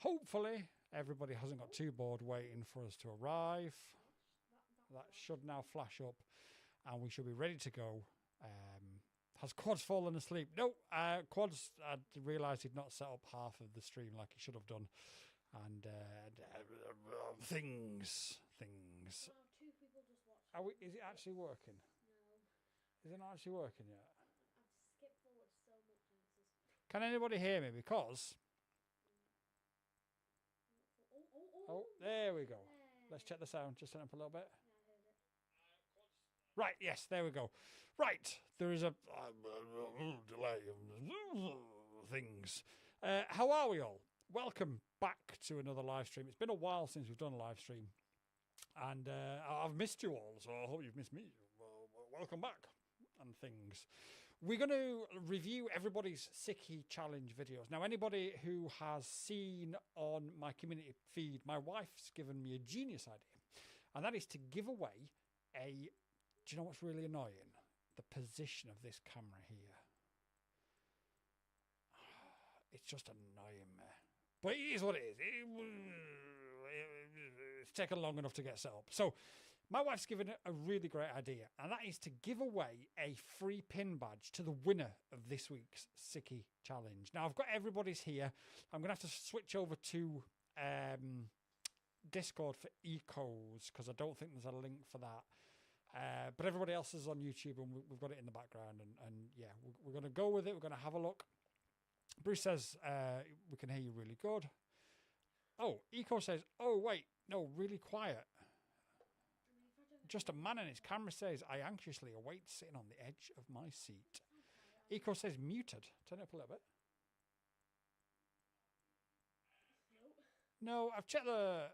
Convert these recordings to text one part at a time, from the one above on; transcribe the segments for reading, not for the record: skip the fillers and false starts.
Hopefully, everybody hasn't got too bored waiting for us to arrive. That should now flash up, and we should be ready to go. Has Quads fallen asleep? No, Quads, I realised he'd not set up half of the stream like he should have done. And things. Well, 2 people just watched. Is it actually working? No. Is it not actually working yet? I've skipped forward so much and it's just... Can anybody hear me? Because... Oh, there we go. Let's check the sound. Just turn up a little bit. Yeah, I heard it. Right, yes, there we go. Right, there is a delay of things. How are we all? Welcome back to another live stream. It's been a while since we've done a live stream. And I've missed you all, so I hope you've missed me. Welcome back and things. We're going to review everybody's Sicky Challenge videos. Now, anybody who has seen on my community feed, my wife's given me a genius idea. And that is to give away a... Do you know what's really annoying? The position of this camera here. It's just annoying me. But it is what it is. It's taken long enough to get set up. So my wife's given a really great idea, and that is to give away a free pin badge to the winner of this week's Sicky Challenge. Now, I've got everybody's here. I'm going to have to switch over to Discord for Ecos, because I don't think there's a link for that. But everybody else is on YouTube, and we've got it in the background. And yeah, we're going to go with it. We're going to have a look. Bruce says, we can hear you really good. Oh, Eco says, oh, wait, no, really quiet. Just a man and his camera says, I anxiously await sitting on the edge of my seat. Eco says, muted. Turn it up a little bit. No, I've checked the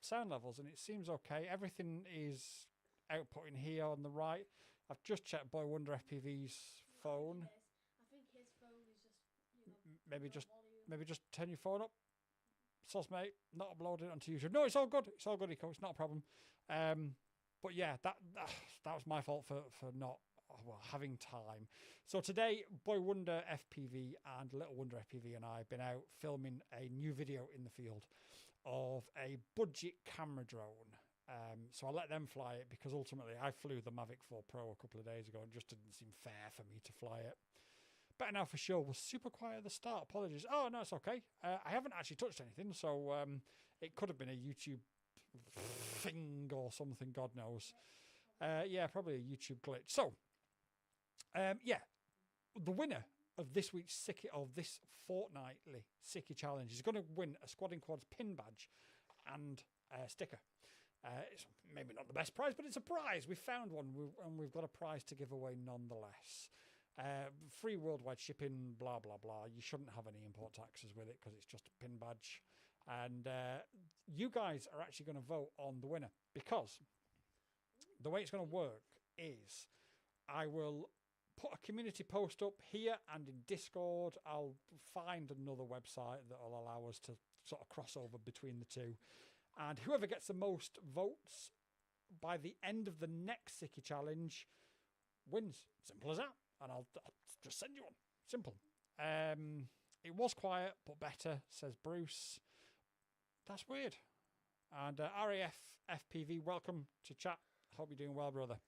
sound levels and it seems okay. Everything is outputting here on the right. I've just checked Boy Wonder FPV's phone. I think his phone is just, maybe just turn your phone up. Sauce, mate, not uploaded onto YouTube. No, it's all good. It's all good, Eco. It's not a problem. But yeah, that was my fault for not having time. So today, Boy Wonder FPV and Little Wonder FPV and I have been out filming a new video in the field of a budget camera drone. So I let them fly it because ultimately I flew the Mavic 4 Pro a couple of days ago and it just didn't seem fair for me to fly it. Better Now for Sure was super quiet at the start. Apologies. Oh, no, it's okay. I haven't actually touched anything, so it could have been a YouTube thing or something, God knows. Yeah, probably a YouTube glitch. So, yeah, the winner of this week's Sicky, of this fortnightly Sicky Challenge is going to win a Squad in Quads pin badge and a sticker. It's maybe not the best prize, but it's a prize. We found one, and we've got a prize to give away nonetheless. Free worldwide shipping, blah, blah, blah. You shouldn't have any import taxes with it because it's just a pin badge. And you guys are actually going to vote on the winner because the way it's going to work is I will put a community post up here and in Discord. I'll find another website that will allow us to sort of cross over between the two. And whoever gets the most votes by the end of the next Sicky Challenge wins. Simple as that. And I'll just send you one. Simple. It was quiet, but better, says Bruce. That's weird. And RAF FPV, welcome to chat. Hope you're doing well, brother.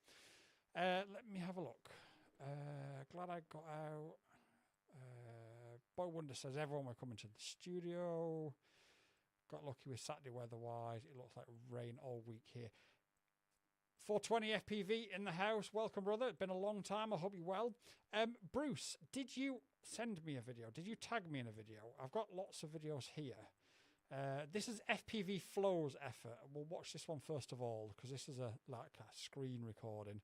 Let me have a look. Glad I got out. Boy Wonder says everyone were coming to the studio. Got lucky with Saturday weather-wise. It looks like rain all week here. 420 FPV in the house. Welcome, brother. It's been a long time. I hope you're well. Bruce, did you send me a video? Did you tag me in a video? I've got lots of videos here. This is FPV Flow's effort. We'll watch this one first of all because this is like a screen recording.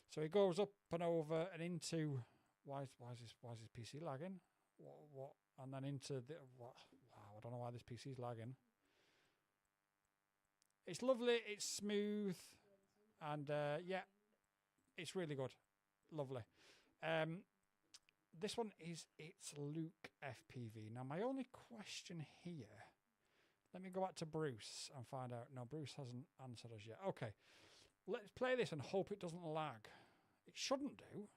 So he goes up and over and into... Why is this PC lagging? What? And then into the... Wow, I don't know why this PC is lagging. It's lovely. It's smooth. And yeah, it's really good. Lovely. This one it's Luke FPV. Now, my only question here, let me go back to Bruce and find out. No, Bruce hasn't answered us yet. Okay, let's play this and hope it doesn't lag. It shouldn't do.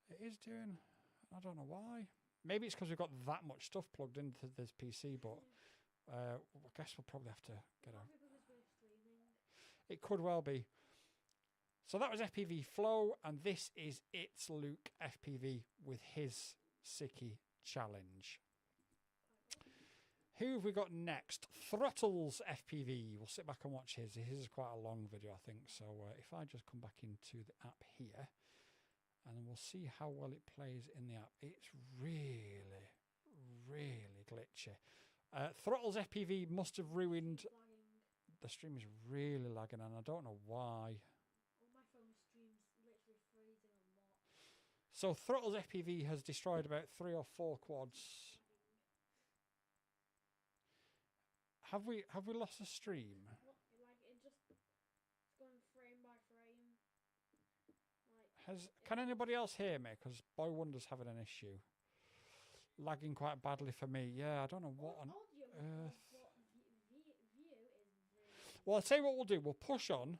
It is doing, I don't know why. Maybe it's because we've got that much stuff plugged into this PC, but I guess we'll probably have to get a... It could well be. So that was FPV Flow, and this is It's Luke FPV with his Sicky challenge. Who have we got next? Throttles FPV. We'll sit back and watch his. His is quite a long video, I think. So if I just come back into the app here, and we'll see how well it plays in the app. It's really, really glitchy. Throttles FPV must have ruined... The stream is really lagging, and I don't know why. My phone stream's literally freezing on what? So Throttles FPV has destroyed about 3 or 4 quads. Have we lost a stream? Like it just it's going frame by frame. Can anybody else hear me? Because Boy Wonder's having an issue. Lagging quite badly for me. Yeah, I don't know what on earth. Well, I'll tell you what we'll do. We'll push on.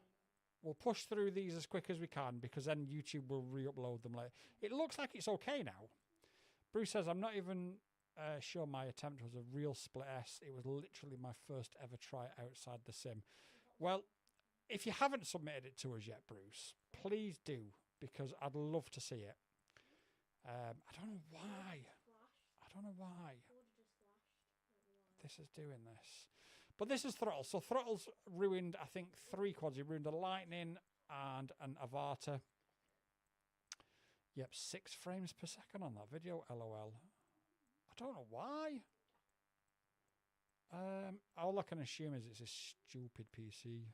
We'll push through these as quick as we can, because then YouTube will re-upload them later. It looks like it's okay now. Bruce says, I'm not even sure my attempt was a real split S. It was literally my first ever try outside the sim. Well, if you haven't submitted it to us yet, Bruce, please do, because I'd love to see it. I don't know why. I don't know why this is doing this. But this is Throttles. So Throttles ruined, I think, 3 quads. He ruined a Lightning and an Avata. Yep, 6 frames per second on that video, LOL. I don't know why. All I can assume is it's a stupid PC.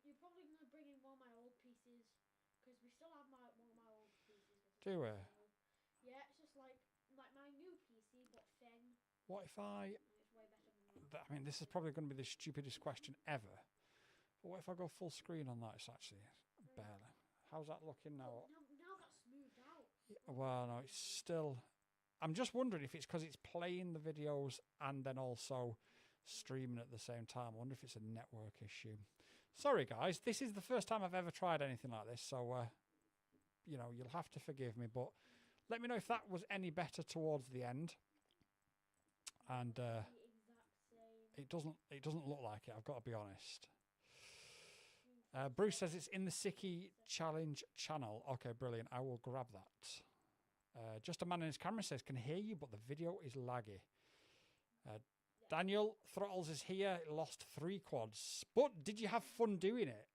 You're probably going to bring in one of my old PCs, because we still have one of my old PCs. Do we? Yeah, it's just like my new PC, but thin. What if I... It's way better than that. I mean, this is probably going to be the stupidest question ever. But what if I go full screen on that? It's actually barely. How's that looking now? Now that's smoothed out. Well, no, it's still... I'm just wondering if it's because it's playing the videos and then also streaming at the same time. I wonder if it's a network issue. Sorry, guys. This is the first time I've ever tried anything like this. So, you know, you'll have to forgive me. But let me know if that was any better towards the end. And it doesn't look like it, I've got to be honest. Bruce says it's in the Sicky Challenge channel. Okay, brilliant. I will grab that. Just a man in his camera says, can hear you, but the video is laggy. Daniel, Throttles is here. Lost 3 quads. But did you have fun doing it?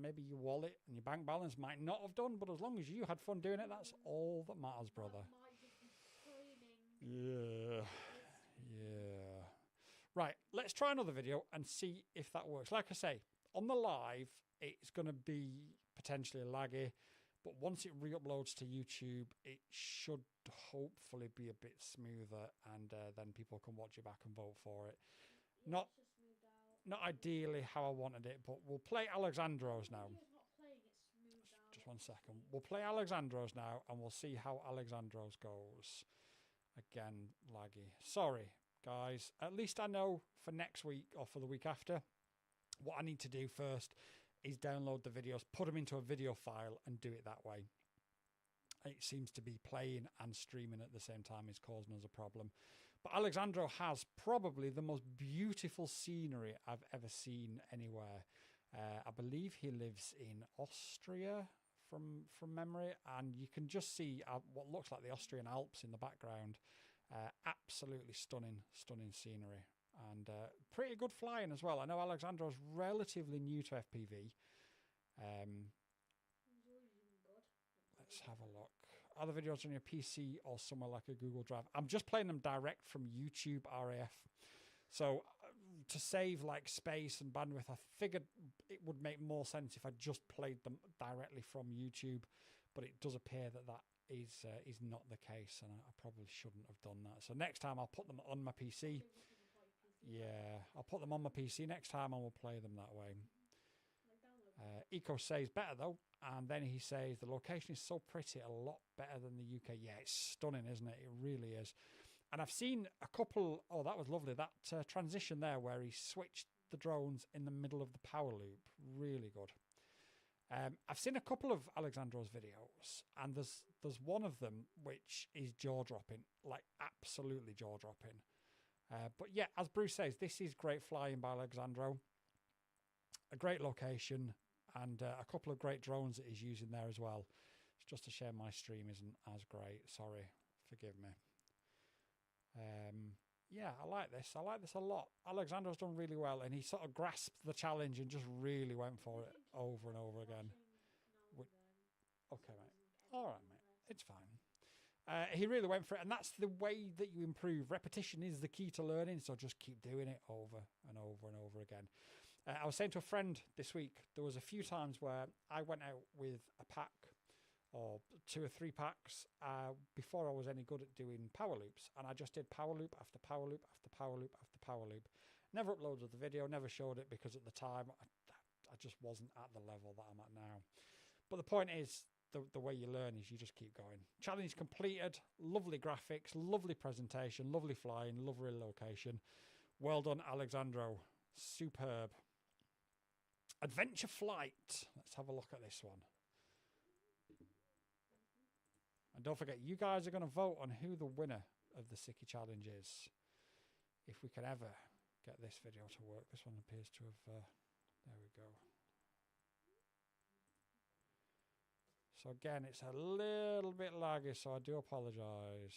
Maybe your wallet and your bank balance might not have done, but as long as you had fun doing it, that's all that matters, brother. Yeah. Yeah. Right, let's try another video and see if that works. Like I say, on the live, it's going to be potentially laggy, but once it re-uploads to YouTube, it should hopefully be a bit smoother, and then people can watch it back and vote for it. Not ideally how I wanted it, but we'll play Alexandros now. Just 1 second. We'll play Alexandros now, and we'll see how Alexandros goes. Again, laggy. Sorry, guys. At least I know for next week or for the week after, what I need to do first is download the videos, put them into a video file, and do it that way. It seems to be playing and streaming at the same time is causing us a problem. But Alexandro has probably the most beautiful scenery I've ever seen anywhere. I believe he lives in Austria from memory, and you can just see what looks like the Austrian Alps in the background. Absolutely stunning scenery, and pretty good flying as well. I know Alexandro's relatively new to FPV. Let's have a look. Other videos on your PC or somewhere like a Google Drive. I'm just playing them direct from YouTube RAF. So to save like space and bandwidth, I figured it would make more sense if I just played them directly from YouTube. But it does appear that is not the case, and I probably shouldn't have done that. So next time I'll put them on my PC. Yeah, I'll put them on my PC next time and we'll play them that way. Eco says better though, and then he says the location is so pretty, a lot better than the UK. Yeah, it's stunning, isn't it? It really is. And I've seen a couple. Oh, that was lovely. That transition there where he switched the drones in the middle of the power loop. Really good. I've seen a couple of Alexandro's videos, and there's one of them which is jaw-dropping, like absolutely jaw-dropping. But yeah, as Bruce says, this is great flying by Alexandro. A great location, and a couple of great drones that he's using there as well. It's just a shame my stream isn't as great. Sorry, forgive me. Yeah, I like this. I like this a lot. Alexandro's done really well, and he sort of grasped the challenge and just really went for it over and over again. Okay, mate. All right, mate. It's fine. He really went for it, and that's the way that you improve. Repetition is the key to learning, so just keep doing it over and over and over again. I was saying to a friend this week, there was a few times where I went out with a pack or 2 or 3 packs before I was any good at doing power loops, and I just did power loop after power loop after power loop after power loop. Never uploaded the video, never showed it, because at the time I just wasn't at the level that I'm at now. But the point is, the way you learn is you just keep going. Challenge completed, lovely graphics, lovely presentation, lovely flying, lovely location. Well done, Alexandro. Superb. Adventure Flight. Let's have a look at this one. And don't forget, you guys are going to vote on who the winner of the Sicky Challenge is. If we can ever get this video to work. This one appears to have... there we go. So again, it's a little bit laggy, so I do apologise.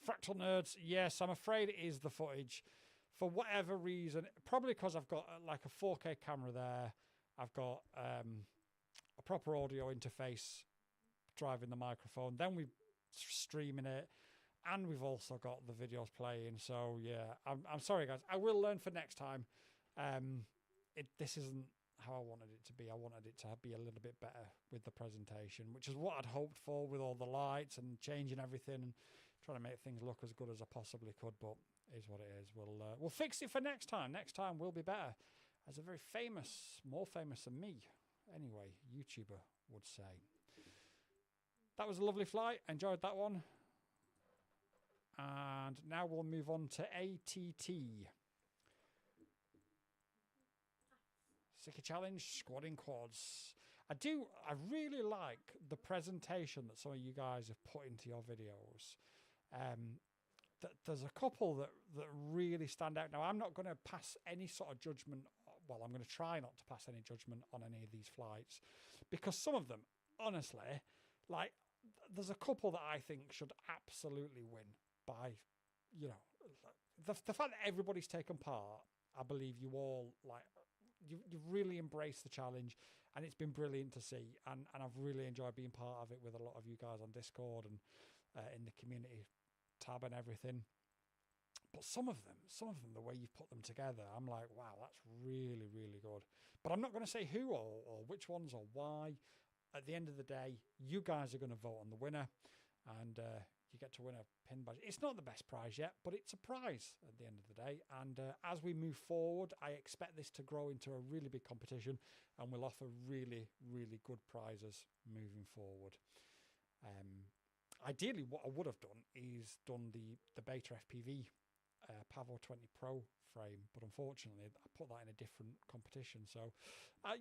Fractal Nerds, yes, I'm afraid it is the footage. For whatever reason, probably because I've got like a 4K camera there. I've got a proper audio interface driving the microphone. Then we're streaming it, and we've also got the videos playing. So yeah, I'm sorry guys. I will learn for next time. This isn't how I wanted it to be. I wanted it to be a little bit better with the presentation, which is what I'd hoped for, with all the lights and changing everything and trying to make things look as good as I possibly could. But it is what it is. We'll fix it for next time. Next time will be better, as a very famous, more famous than me, anyway, YouTuber would say. That was a lovely flight. Enjoyed that one. And now we'll move on to ATT. Sicky Challenge, squadding quads. I really like the presentation that some of you guys have put into your videos. There's a couple that really stand out. Now, I'm not going to pass any sort of judgment. Well, I'm going to try not to pass any judgment on any of these flights, because some of them, honestly, like, there's a couple that I think should absolutely win by, you know, the fact that everybody's taken part. I believe you all, like, you've really embraced the challenge, and it's been brilliant to see, and I've really enjoyed being part of it with a lot of you guys on Discord and in the community tab and everything. But some of them, the way you've put them together, I'm like, wow, that's really, really good. But I'm not going to say who or which ones or why. At the end of the day, you guys are going to vote on the winner, and you get to win a pin badge. It's not the best prize yet, but it's a prize at the end of the day. And as we move forward, I expect this to grow into a really big competition, and we'll offer really, really good prizes moving forward. Ideally, what I would have done is done the Beta FPV Pavo 20 Pro frame, but unfortunately I put that in a different competition. So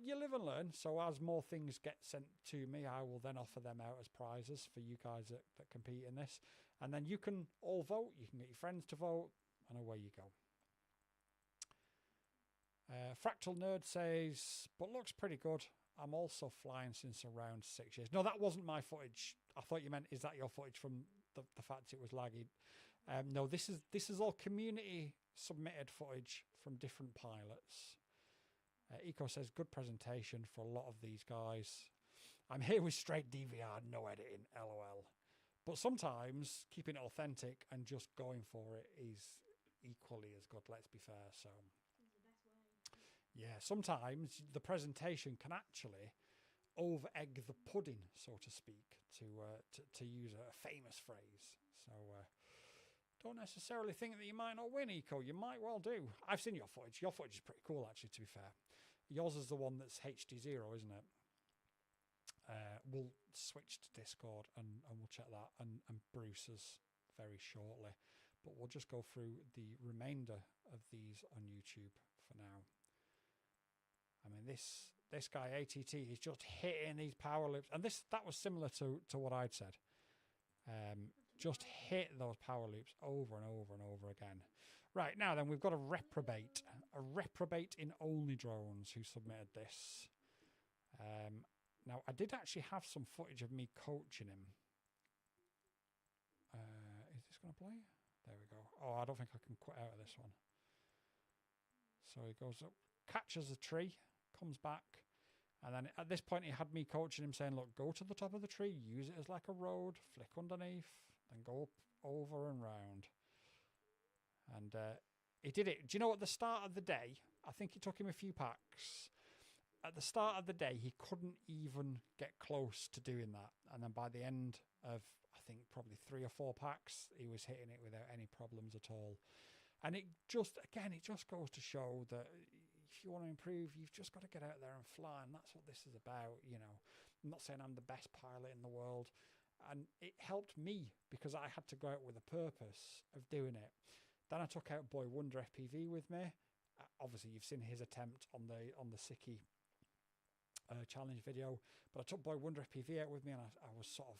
you live and learn. So as more things get sent to me, I will then offer them out as prizes for you guys that compete in this, and then you can all vote. You can get your friends to vote, and away you go. Fractal Nerd says, but looks pretty good. I'm also flying since around 6 years. No, that wasn't my footage. I thought you meant, is that your footage from the fact it was laggy? No, this is all community submitted footage from different pilots. Eco says, good presentation for a lot of these guys. I'm here with straight DVR, no editing, LOL. But sometimes keeping it authentic and just going for it is equally as good, let's be fair. So yeah, sometimes the presentation can actually over-egg the pudding, so to speak, to use a famous phrase. So don't necessarily think that you might not win, Eco. You might well do. I've seen your footage. Your footage is pretty cool, actually, to be fair. Yours is the one that's HD0, isn't it? We'll switch to Discord and we'll check that, and Bruce's very shortly. But we'll just go through the remainder of these on YouTube for now. I mean, this guy ATT is just hitting these power loops, and that was similar to what I'd said. Just hit those power loops over and over and over again. Right, now then, we've got a reprobate in Only Drones who submitted this. Now, I did actually have some footage of me coaching him. Is this going to play? There we go. Oh, I don't think I can quit out of this one. So he goes up, catches a tree, comes back, and then at this point he had me coaching him, saying, look, go to the top of the tree, use it as like a road, flick underneath, then go up, over and round. And he did it. Do you know, at the start of the day, I think it took him a few packs. At the start of the day, he couldn't even get close to doing that. And then by the end of, I think, probably 3 or 4 packs, he was hitting it without any problems at all. And it just goes to show that if you want to improve, you've just got to get out there and fly. And that's what this is about, you know. I'm not saying I'm the best pilot in the world. And it helped me because I had to go out with a purpose of doing it. Then I took out Boy Wonder FPV with me. Obviously, you've seen his attempt on the Sicky challenge video, but I took Boy Wonder FPV out with me, and I was sort of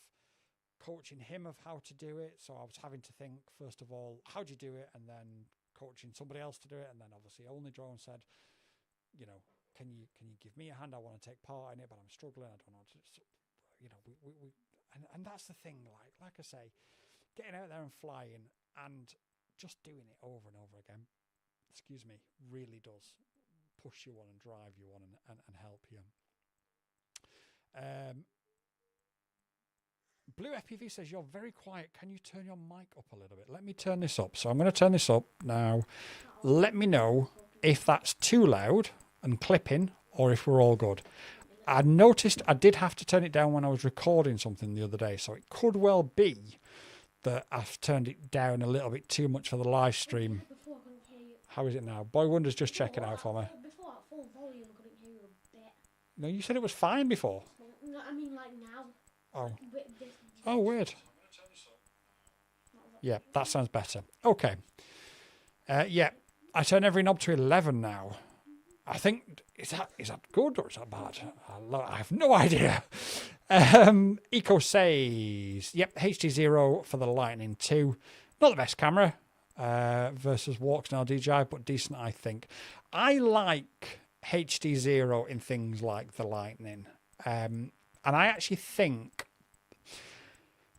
coaching him of how to do it. So I was having to think, first of all, how do you do it, and then coaching somebody else to do it. And then obviously Only Drone said, you know, can you give me a hand? I want to take part in it, but I'm struggling. I don't know how to, you know, and that's the thing, like I say, getting out there and flying and just doing it over and over again, excuse me, really does push you on and drive you on and help you. Blue FPV says, you're very quiet. Can you turn your mic up a little bit? Let me turn this up. So I'm going to turn this up now. Let me know if that's too loud and clipping or if we're all good. I noticed I did have to turn it down when I was recording something the other day. So it could well be that I've turned it down a little bit too much for the live stream. How is it now? Boy Wonder's just checking out for me. Before at full volume, I couldn't hear you a bit. No, you said it was fine before. No, I mean like now. Oh. Like, Oh, weird. Yeah, that sounds better. Okay. Yeah, I turn every knob to 11 now. I think, is that good or is that bad? I have no idea. Eco says, yep, HD0 for the Lightning 2. Not the best camera versus Walks now DJI, but decent, I think. I like HD0 in things like the Lightning. And I actually think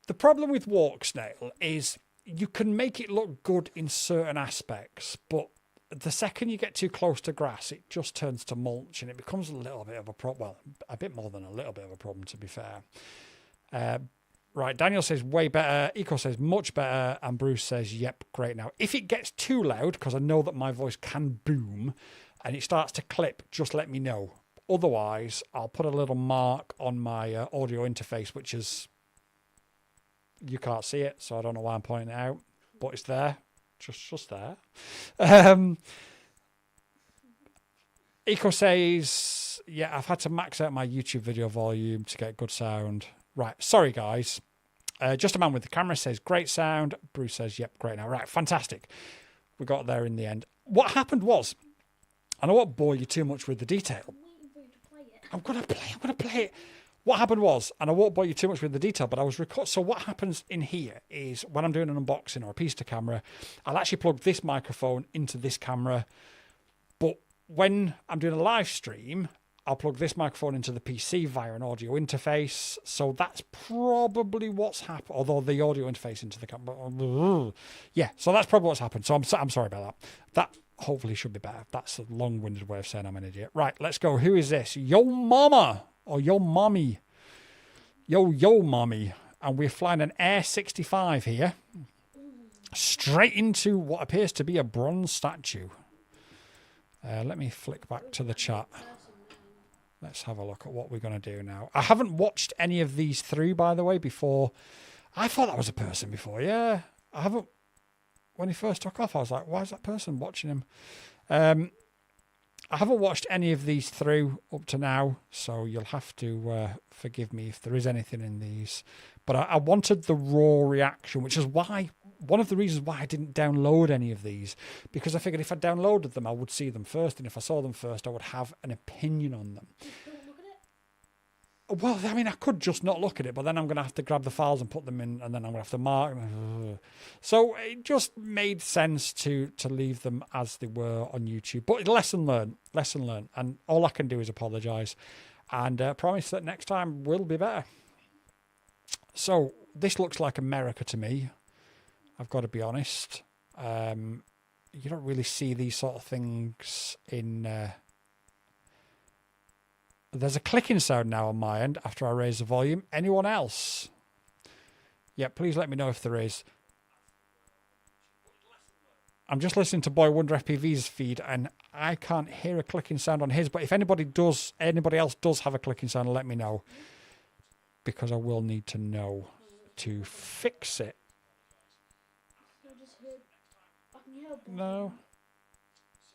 the problem with Walk Snail is you can make it look good in certain aspects, but the second you get too close to grass, it just turns to mulch and it becomes a little bit of a problem. Well, a bit more than a little bit of a problem, to be fair. Right, Daniel says way better. Eco says much better. And Bruce says, yep, great now. If it gets too loud, because I know that my voice can boom and it starts to clip, just let me know. Otherwise, I'll put a little mark on my audio interface, which is, you can't see it, so I don't know why I'm pointing it out, but it's there, just there. Eco says, yeah, I've had to max out my YouTube video volume to get good sound. Right, sorry guys. Just a Man with the Camera says, great sound. Bruce says, yep, great now. Right, fantastic. We got there in the end. What happened was, and I won't bore you too much with the detail. I'm going to play it. What happened was, and I won't bore you too much with the detail, but I was so what happens in here is when I'm doing an unboxing or a piece to camera, I'll actually plug this microphone into this camera. But when I'm doing a live stream, I'll plug this microphone into the PC via an audio interface. So that's probably what's happened, although the audio interface into the camera. Yeah, so that's probably what's happened. So I'm sorry about that. That hopefully should be better. That's a long-winded way of saying I'm an idiot. Right, let's go. Who is this? Yo Mama. Or Yo Mommy. Yo Mommy. And we're flying an Air 65 here. Straight into what appears to be a bronze statue. Let me flick back to the chat. Let's have a look at what we're going to do now. I haven't watched any of these through, by the way, before. I thought that was a person before, yeah. I haven't. When he first took off, I was like, why is that person watching him? I haven't watched any of these through up to now, so you'll have to forgive me if there is anything in these. But I wanted the raw reaction, which is why one of the reasons why I didn't download any of these, because I figured if I downloaded them, I would see them first, and if I saw them first, I would have an opinion on them. Don't look at it. Well, I mean, I could just not look at it, but then I'm going to have to grab the files and put them in, and then I'm going to have to mark them. So it just made sense to leave them as they were on YouTube. But lesson learned. And all I can do is apologise and promise that next time will be better. So this looks like America to me. I've got to be honest. You don't really see these sort of things in... There's a clicking sound now on my end after I raise the volume. Anyone else? Yeah, please let me know if there is. I'm just listening to Boy Wonder FPV's feed and I can't hear a clicking sound on his. But if anybody else does have a clicking sound, let me know. Because I will need to know to fix it. No.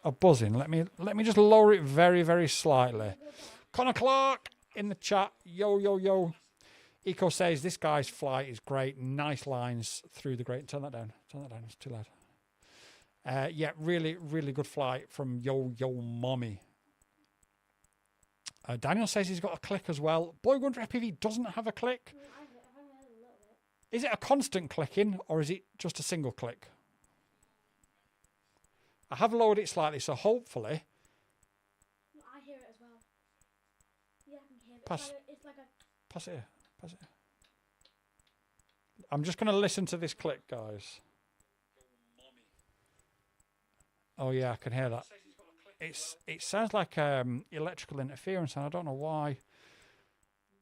A buzzing. Let me just lower it very, very slightly. Connor Clark in the chat. Yo. Eco says this guy's flight is great. Nice lines through the great. Turn that down. It's too loud. Yeah, really, really good flight from Yo Mommy. Daniel says he's got a click as well. Boy Wonder FPV doesn't have a click. Is it a constant clicking or is it just a single click? I have lowered it slightly, so hopefully. I hear it as well. Yeah, I can hear it. Pass it here. I'm just going to listen to this click, guys. Oh yeah, I can hear that. It sounds like electrical interference, and I don't know why.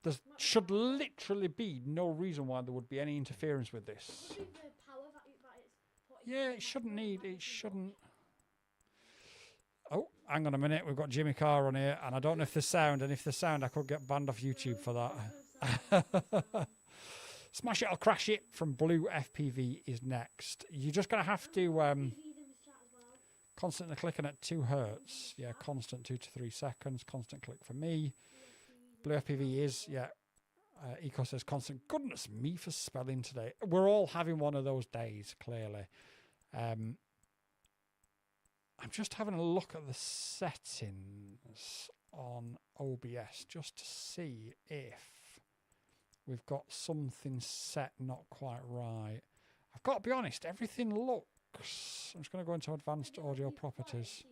There should literally be no reason why there would be any interference with this. Yeah, it shouldn't. Oh, hang on a minute. We've got Jimmy Carr on here, and I don't know if the sound, I could get banned off YouTube for that. Smash It or Crash It from Blue FPV is next. You're just going to have to constantly clicking at 2 hertz. Yeah, constant 2 to 3 seconds. Constant click for me. Blue FPV is, yeah. Eco says constant. Goodness me for spelling today. We're all having one of those days, clearly. I'm just having a look at the settings on OBS just to see if we've got something set not quite right. I've got to be honest, everything looks... I'm just going to go into advanced audio properties.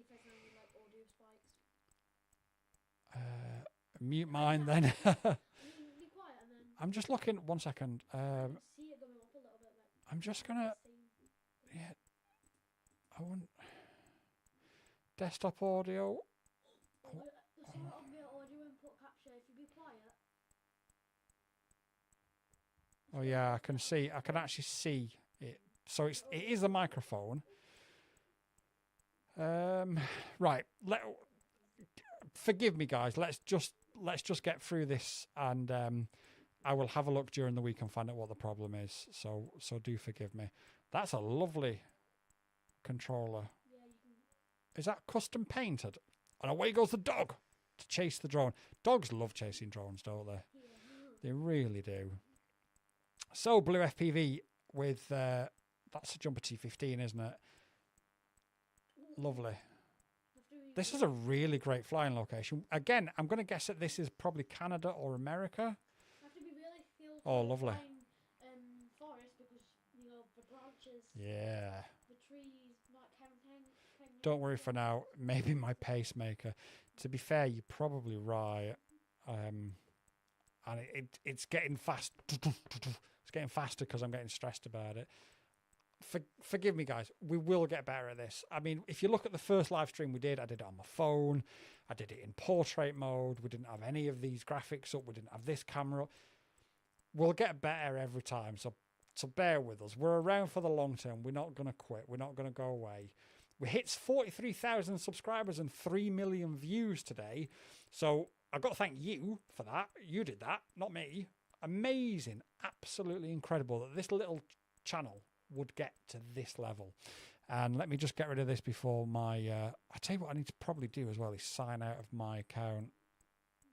Mute mine then. I'm just looking... One second. I'm just going to... Yeah. I want... Desktop audio. Oh yeah, I can see. I can actually see it. So it is a microphone. Right. Forgive me, guys. Let's just get through this, and I will have a look during the week and find out what the problem is. So do forgive me. That's a lovely controller. Is that custom painted? And away goes the dog to chase the drone. Dogs love chasing drones, don't they? They really do. So Blue FPV with that's a Jumper T15, isn't it? Lovely. This is a really great flying location. Again, I'm going to guess that this is probably Canada or America. Oh, lovely. Forest because, the branches. Yeah. The trees, Don't worry for now. Maybe my pacemaker. To be fair, you're probably right. And it's getting fast. It's getting faster because I'm getting stressed about it. Forgive me, guys. We will get better at this. I mean, if you look at the first live stream we did, I did it on my phone. I did it in portrait mode. We didn't have any of these graphics up. We didn't have this camera up. We'll get better every time. So bear with us. We're around for the long term. We're not going to quit. We're not going to go away. We hit 43,000 subscribers and 3 million views today. So I've got to thank you for that. You did that, not me. Amazing. Absolutely incredible that this little channel would get to this level. And let me just get rid of this before my... I tell you what I need to probably do as well is sign out of my account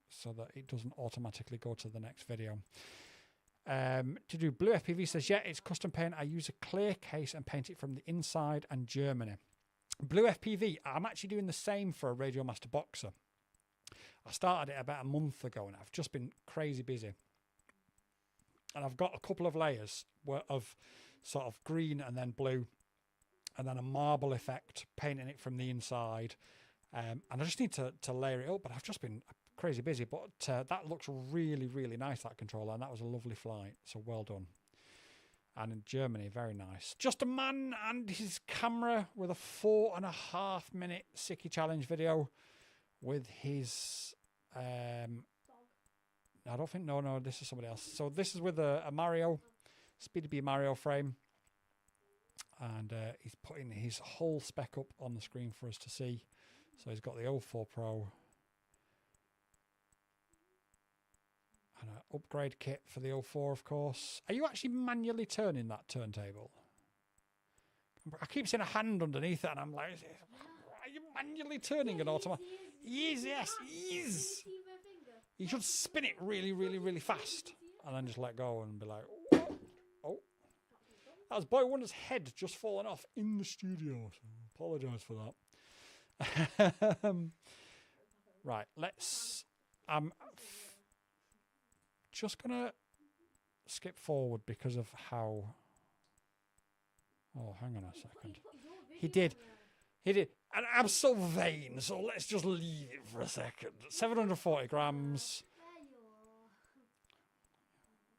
so that it doesn't automatically go to the next video. To do blue FPV says, yeah, it's custom paint. I use a clear case and paint it from the inside and Germany. Blue FPV, I'm actually doing the same for a Radio Master Boxer. I started it about a month ago and I've just been crazy busy. And I've got a couple of layers of sort of green and then blue and then a marble effect, painting it from the inside. And I just need to layer it up, but I've just been crazy busy. But that looks really, really nice, that controller, and that was a lovely flight. So well done. And in Germany, very nice. Just a man and his camera with a 4.5 minute Sickie challenge video with his... I don't think... No, this is somebody else. So this is with a Mario, Speedy B Mario frame. And he's putting his whole spec up on the screen for us to see. So he's got the 04 Pro. And an upgrade kit for the 04, of course. Are you actually manually turning that turntable? I keep seeing a hand underneath it, and I'm like, are you manually turning an automatic? Yes, he is. You should spin it really, really, really fast, and then just let go and be like, oh. That was Boy Wonder's head just falling off in the studio. So apologise for that. Right, let's... just gonna skip forward because of how... Oh, hang on a second. He did. And I'm so vain, so let's just leave it for a second. 740 grams.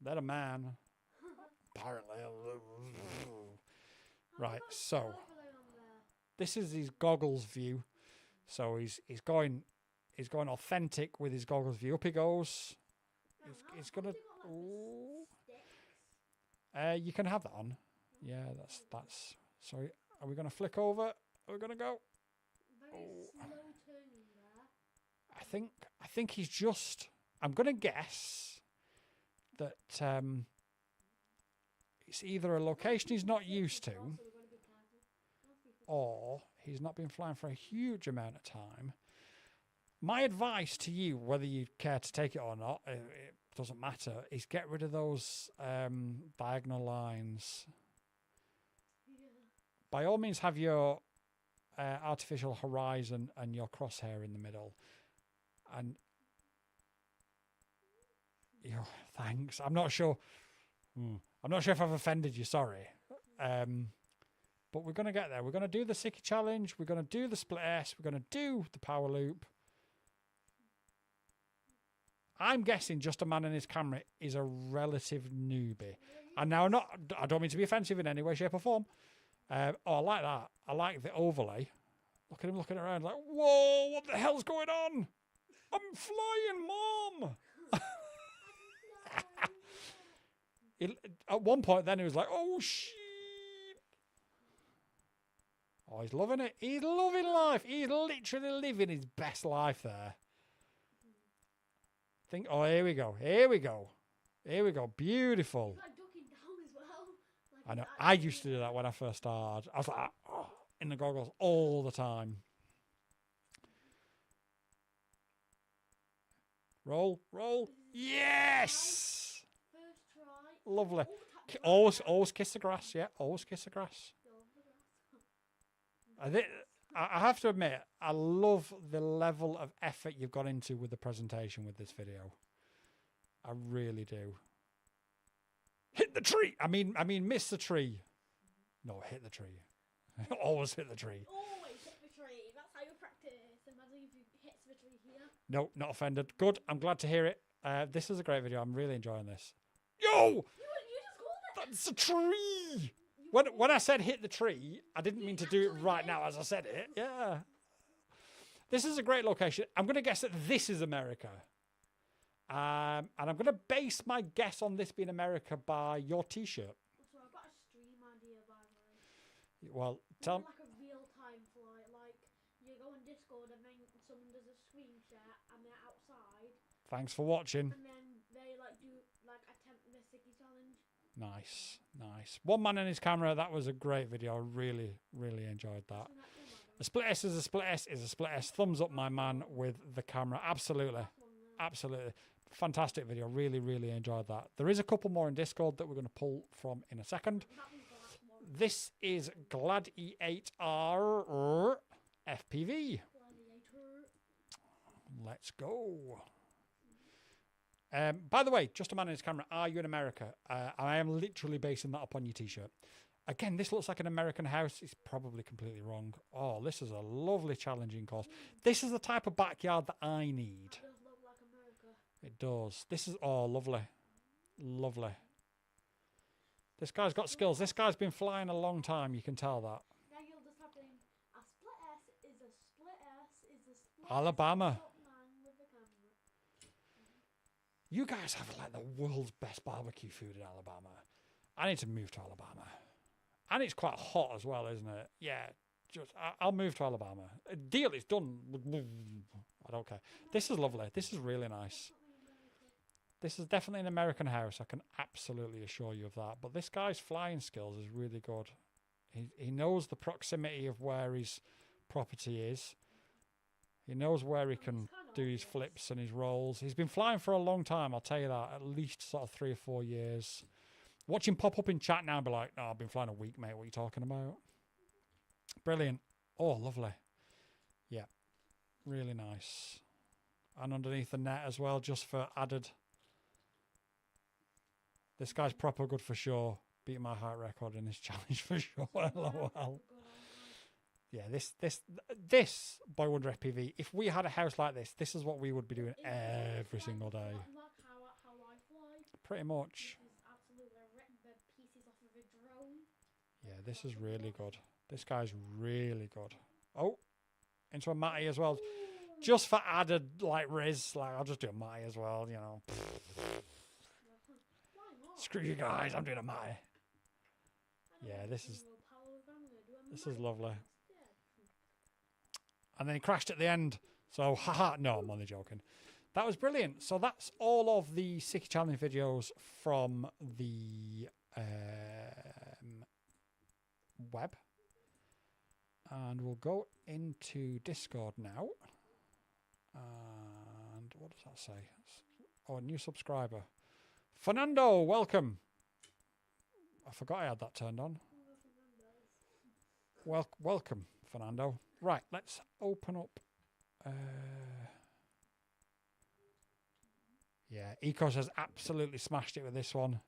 They're a man. Apparently. Right, so this is his goggles view. So he's going authentic with his goggles view. Up he goes. He's gonna. You can have that on. Yeah, that's. Sorry, are we gonna flick over? Are we gonna go? I think he's just. I'm gonna guess that it's either a location he's not used to, or he's not been flying for a huge amount of time. My advice to you, whether you care to take it or not, it doesn't matter, is get rid of those diagonal lines. By all means, have your artificial horizon and your crosshair in the middle. And thanks. I'm not sure. I'm not sure if I've offended you. Sorry. But we're going to get there. We're going to do the Sickie challenge. We're going to do the split S. We're going to do the power loop. I'm guessing Just a Man and His Camera is a relative newbie. And now I don't mean to be offensive in any way, shape or form. I like that. I like the overlay. Look at him looking around like, whoa, what the hell's going on? I'm flying, Mom. At one point then he was like, oh, shit. Oh, he's loving it. He's loving life. He's literally living his best life there. Oh, here we go. Here we go. Beautiful. I know. I used to do that when I first started. I was like, oh, in the goggles all the time. Roll. Yes. Lovely. Always kiss the grass. Yeah, always kiss the grass. I have to admit, I love the level of effort you've got into with the presentation with this video. I really do. Hit the tree. I mean, miss the tree. No, hit the tree. Always hit the tree. Always hit the tree. That's how you practice. Imagine if you hit the tree here. No, not offended. Good. I'm glad to hear it. This is a great video. I'm really enjoying this. Yo! You just called it. That's a tree. When I said hit the tree, I didn't mean to do it right now as I said it. Yeah. This is a great location. I'm going to guess that this is America. And I'm going to base my guess on this being America by your T-shirt. So I've got a stream idea, by the way. Well, tell me. Like a real-time flight. Like, you go on Discord and then someone does a screen share and they're outside. Thanks for watching. And then they attempt the Sickie challenge. Nice. One Man and His Camera. That was a great video. I really, really enjoyed that. A split S is a split S is a split S. Thumbs up, my man, with the camera. Absolutely. fantastic video. Really, really enjoyed that. There is a couple more in Discord that we're going to pull from in a second. That was the last one. This is Gladiator FPV. Gladiator. Let's go. By the way, just a man in his camera. Are you in America? I am literally basing that up on your t-shirt. Again, this looks like an American house. It's probably completely wrong. Oh, this is a lovely, challenging course. This is the type of backyard that I need. That does look like America. It does. This is, oh, lovely. Lovely. This guy's got skills. This guy's been flying a long time. You can tell that. Now you'll just have to. A split S is a split S is a split Alabama. S man with a camera. You guys have like the world's best barbecue food in Alabama. I need to move to Alabama. And it's quite hot as well, isn't it? Yeah. I'll move to Alabama. Deal, it's done. I don't care. This is lovely. This is really nice. This is definitely an American house. I can absolutely assure you of that. But this guy's flying skills is really good. He knows the proximity of where his property is. He knows where he can do his flips and his rolls. He's been flying for a long time, I'll tell you that. At least sort of 3 or 4 years. Watch him pop up in chat now and be like, no, I've been flying a week, mate. What are you talking about? Brilliant. Oh, lovely. Yeah. Really nice. And underneath the net as well, just for added. This guy's proper good for sure. Beat my height record in this challenge for sure. LOL. Yeah, this Boy Wonder FPV, if we had a house like this is what we would be doing every single day. Like how I fly. Pretty much. This is absolutely ripping the pieces off of a drone. Yeah, this is really good. This guy's really good. Oh, into a Matty as well. Just for added, like, riz. Like, I'll just do a Matty as well, you know. Why not? Screw you guys, I'm doing a Matty. Yeah, this is lovely. And then he crashed at the end. So, haha, no, I'm only joking. That was brilliant. So that's all of the Sicky Challenge videos from the web. And we'll go into Discord now. And what does that say? Oh, a new subscriber. Fernando, welcome. I forgot I had that turned on. Welcome, Fernando. Right, let's open up. Yeah, Ecos has absolutely smashed it with this one.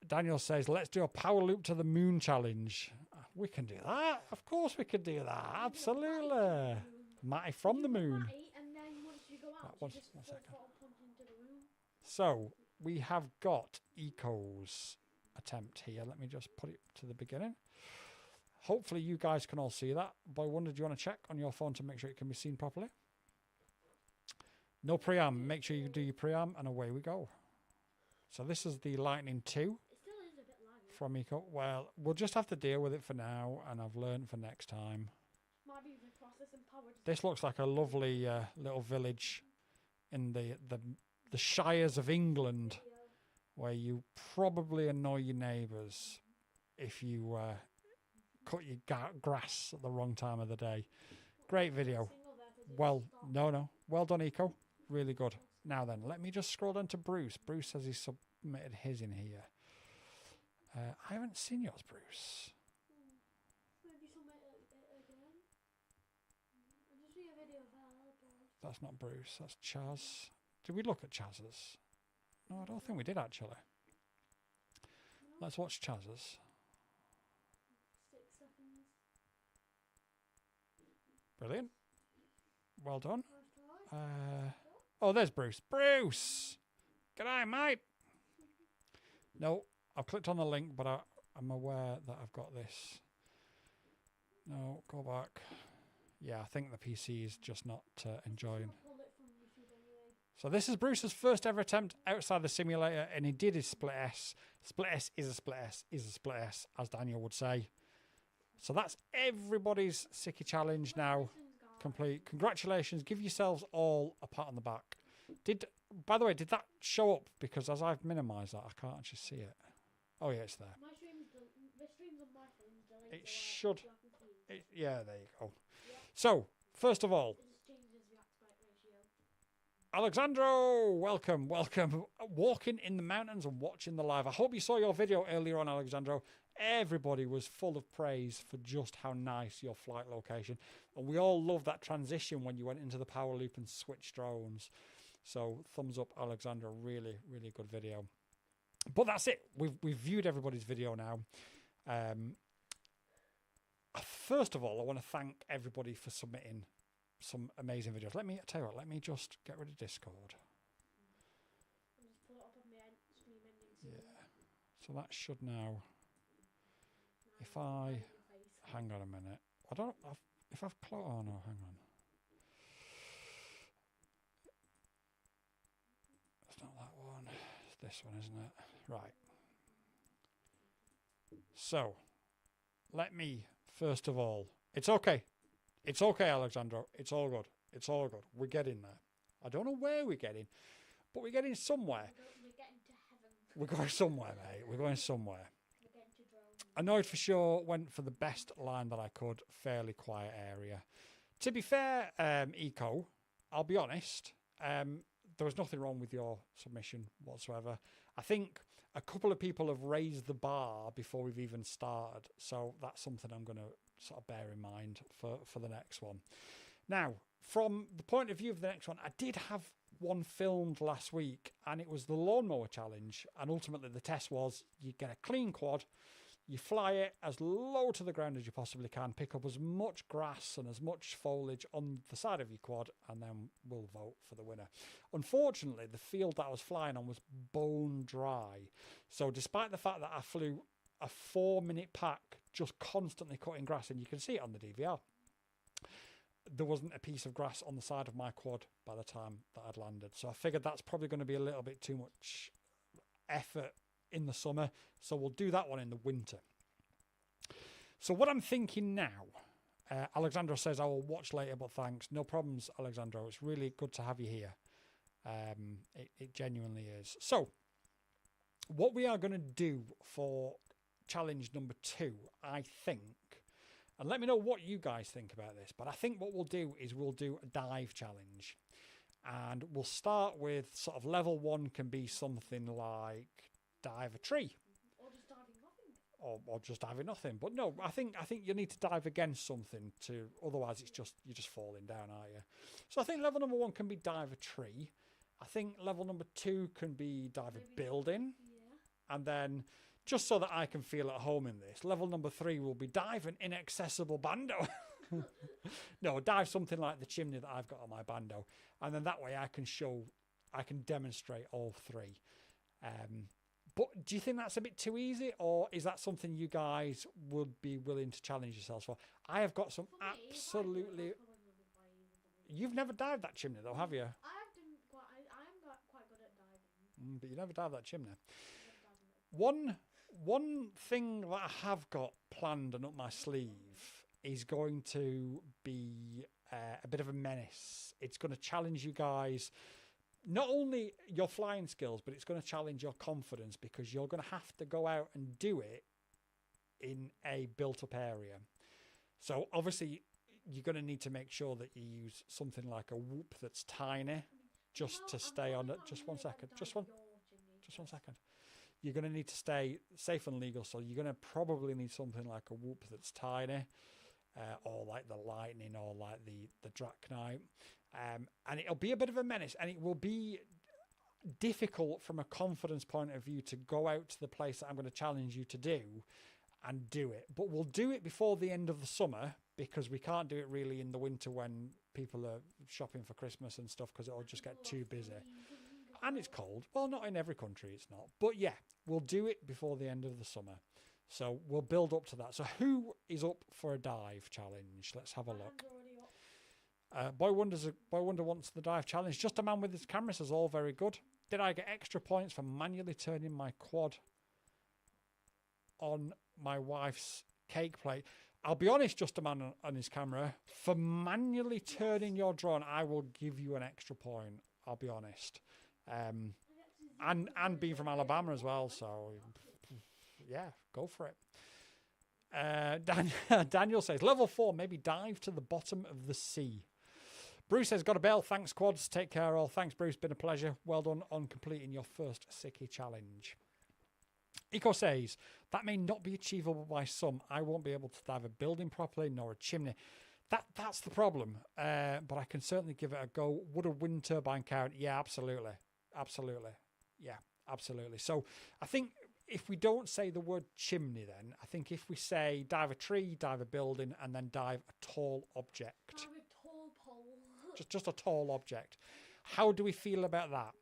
Daniel says, let's do a power loop to the moon challenge. We can do that. Of course we can do that. Absolutely. Matty from the moon. And then once you go out, One you just second. punch into the moon. So we have got Eco's attempt here. Let me just put it to the beginning. Hopefully you guys can all see that. Boy Wonder, do you want to check on your phone to make sure it can be seen properly? No preamp. Make sure you do your preamp and away we go. So this is the Lightning 2 It still is a bit laggy. from Eco. Well, we'll just have to deal with it for now, and I've learned for next time. Might be the processing power. This looks like a lovely little village in the Shires of England, where you probably annoy your neighbours if you cut your grass at the wrong time of the day. Great video. Well, no. Well done, Eco. Really good. Now then, let me just scroll down to Bruce. Bruce says he submitted his in here. I haven't seen yours, Bruce. Maybe submit it again. I just see a video of that. That's not Bruce. That's Chaz. Did we look at Chaz's? No, I don't think we did, actually. Let's watch Chaz's. 6 seconds. Brilliant. Well done. First try. Oh, there's Bruce. Bruce! G'day, mate. No, I've clicked on the link, but I'm aware that I've got this. No, go back. Yeah, I think the PC is just not enjoying. Pull it from YouTube anyway. So this is Bruce's first ever attempt outside the simulator, and he did his split S. Split S is a split S is a split S, as Daniel would say. So that's everybody's Sicky challenge now complete. Congratulations. Give yourselves all a pat on the back. By the way, did that show up? Because as I've minimised that, I can't actually see it. Oh yeah, it's there. My stream's the stream's on my phone. Delayed It so should. I can see it. Yeah, there you go. Yeah. So, first of all, It just changes the aspect ratio. Alexandro, welcome. Walking in the mountains and watching the live. I hope you saw your video earlier on, Alexandro. Everybody was full of praise for just how nice your flight location. And we all love that transition when you went into the power loop and switched drones. So thumbs up, Alexandro. Really, really good video. But that's it. We've viewed everybody's video now. First of all, I want to thank everybody for submitting some amazing videos. Let me tell you what, let me just get rid of Discord. Yeah. So that should now, if I hang on a minute. I don't know if I've closed. Oh no, hang on. It's not that one. It's this one, isn't it? Right. So let me first of all, it's okay. It's okay, Alexandro. It's all good. It's all good. We're getting there. I don't know where we're getting, but we're getting somewhere. We're getting to heaven. We're going somewhere, mate. We're going somewhere. We're getting to drones. Annoyed for sure. Went for the best line that I could. Fairly quiet area. To be fair, Eco, I'll be honest. There was nothing wrong with your submission whatsoever. I think a couple of people have raised the bar before we've even started. So that's something I'm going to sort of bear in mind for the next one. Now, from the point of view of the next one, I did have one filmed last week, and it was the lawnmower challenge. And ultimately the test was you get a clean quad, you fly it as low to the ground as you possibly can, pick up as much grass and as much foliage on the side of your quad, and then we'll vote for the winner. Unfortunately, the field that I was flying on was bone dry. So despite the fact that I flew a 4-minute pack just constantly cutting grass, and you can see it on the DVR, there wasn't a piece of grass on the side of my quad by the time that I'd landed. So I figured that's probably going to be a little bit too much effort in the summer, so we'll do that one in the winter. So what I'm thinking now, Alexandro says I will watch later, but thanks. No problems, Alexandro. It's really good to have you here. It genuinely is. So what we are going to do for challenge number 2, I think, and let me know what you guys think about this, but I think what we'll do is we'll do a dive challenge, and we'll start with sort of level 1 can be something like dive a tree, Or just diving nothing. or just diving nothing. But no, I think you need to dive against something to, otherwise it's just you're just falling down, aren't you? So I think level number 1 can be dive a tree. I think level number 2 can be dive a building. Yeah. And then, just so that I can feel at home in this, level number 3 will be dive an inaccessible bando. No, dive something like the chimney that I've got on my bando. And then that way I can demonstrate all 3. But do you think that's a bit too easy, or is that something you guys would be willing to challenge yourselves for? I have got some absolutely... You've never dived that chimney though, have you? I am quite good at diving. But you never dived that chimney. One thing that I have got planned and up my sleeve is going to be a bit of a menace. It's going to challenge you guys, not only your flying skills, but it's going to challenge your confidence, because you're going to have to go out and do it in a built-up area. So obviously you're going to need to make sure that you use something like a whoop that's tiny, just to stay on it. Just one second. Just one second. You're going to need to stay safe and legal, so you're going to probably need something like a whoop that's tiny, or like the Lightning, or like the Draknite. And it'll be a bit of a menace, and it will be difficult from a confidence point of view to go out to the place that I'm going to challenge you to do and do it. But we'll do it before the end of the summer, because we can't do it really in the winter when people are shopping for Christmas and stuff, because it'll just get too busy. And it's cold. Well, not in every country, it's not. But yeah, we'll do it before the end of the summer. So we'll build up to that. So who is up for a dive challenge? Let's have a look. Boy Wonder wants the dive challenge. Just a man with his camera says all very good. Did I get extra points for manually turning my quad on my wife's cake plate? I'll be honest, Just a man on his camera. For manually turning your drone, I will give you an extra point. I'll be honest. And being from Alabama as well, so yeah, go for it. Daniel says level 4, maybe dive to the bottom of the sea. Bruce says, got a bell. Thanks, Quads. Take care, all. Thanks, Bruce. Been a pleasure. Well done on completing your first Sickie challenge. Eco says, that may not be achievable by some. I won't be able to dive a building properly, nor a chimney. That's the problem. But I can certainly give it a go. Would a wind turbine count? Yeah, absolutely. Absolutely. Yeah, absolutely. So I think if we don't say the word chimney, then I think if we say dive a tree, dive a building, and then dive a tall object. Dive a tall pole. just a tall object. How do we feel about that?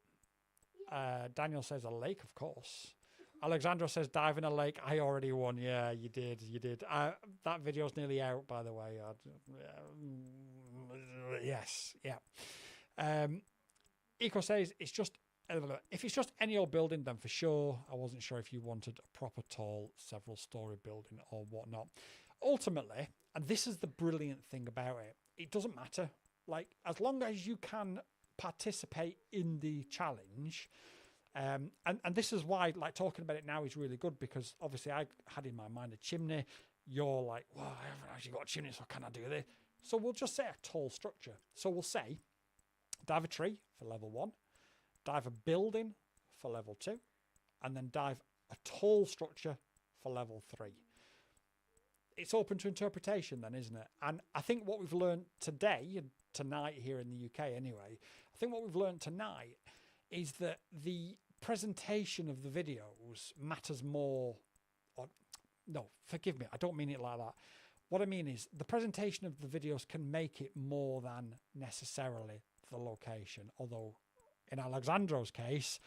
Daniel says a lake, of course. Alexandra says dive in a lake. I already won. Yeah, you did. That video's nearly out, by the way. Yes, yeah. Eco says it's just, if it's just any old building, then for sure. I wasn't sure if you wanted a proper tall, several-story building or whatnot. Ultimately, and this is the brilliant thing about it, it doesn't matter. Like, as long as you can participate in the challenge. And this is why, like, talking about it now is really good, because obviously I had in my mind a chimney. You're like, well, I haven't actually got a chimney, so can I do this? So we'll just say a tall structure. So we'll say dive a tree for level 1, dive a building for level 2, and then dive a tall structure for level 3. It's open to interpretation then, isn't it? And I think what we've learned today, and tonight here in the UK anyway, I think what we've learned tonight is that the presentation of the videos matters more. No, forgive me, I don't mean it like that. What I mean is the presentation of the videos can make it more than necessarily the location. Although in Alexandro's case,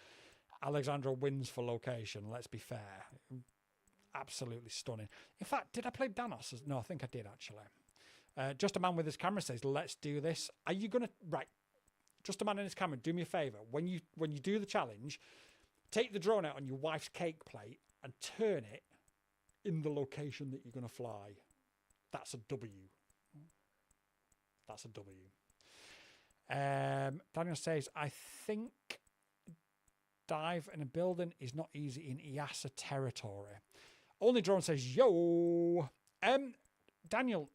Alexandro wins for location, let's be fair. Absolutely stunning. In fact, did I play Danos? No, I think I did actually. Just a Man with his camera says, let's do this. Are you going to... Right. Just a Man in his camera, do me a favour. When you do the challenge, take the drone out on your wife's cake plate and turn it in the location that you're going to fly. That's a W. That's a W. Daniel says, I think dive in a building is not easy in EASA territory. Only Drone says, yo. Daniel,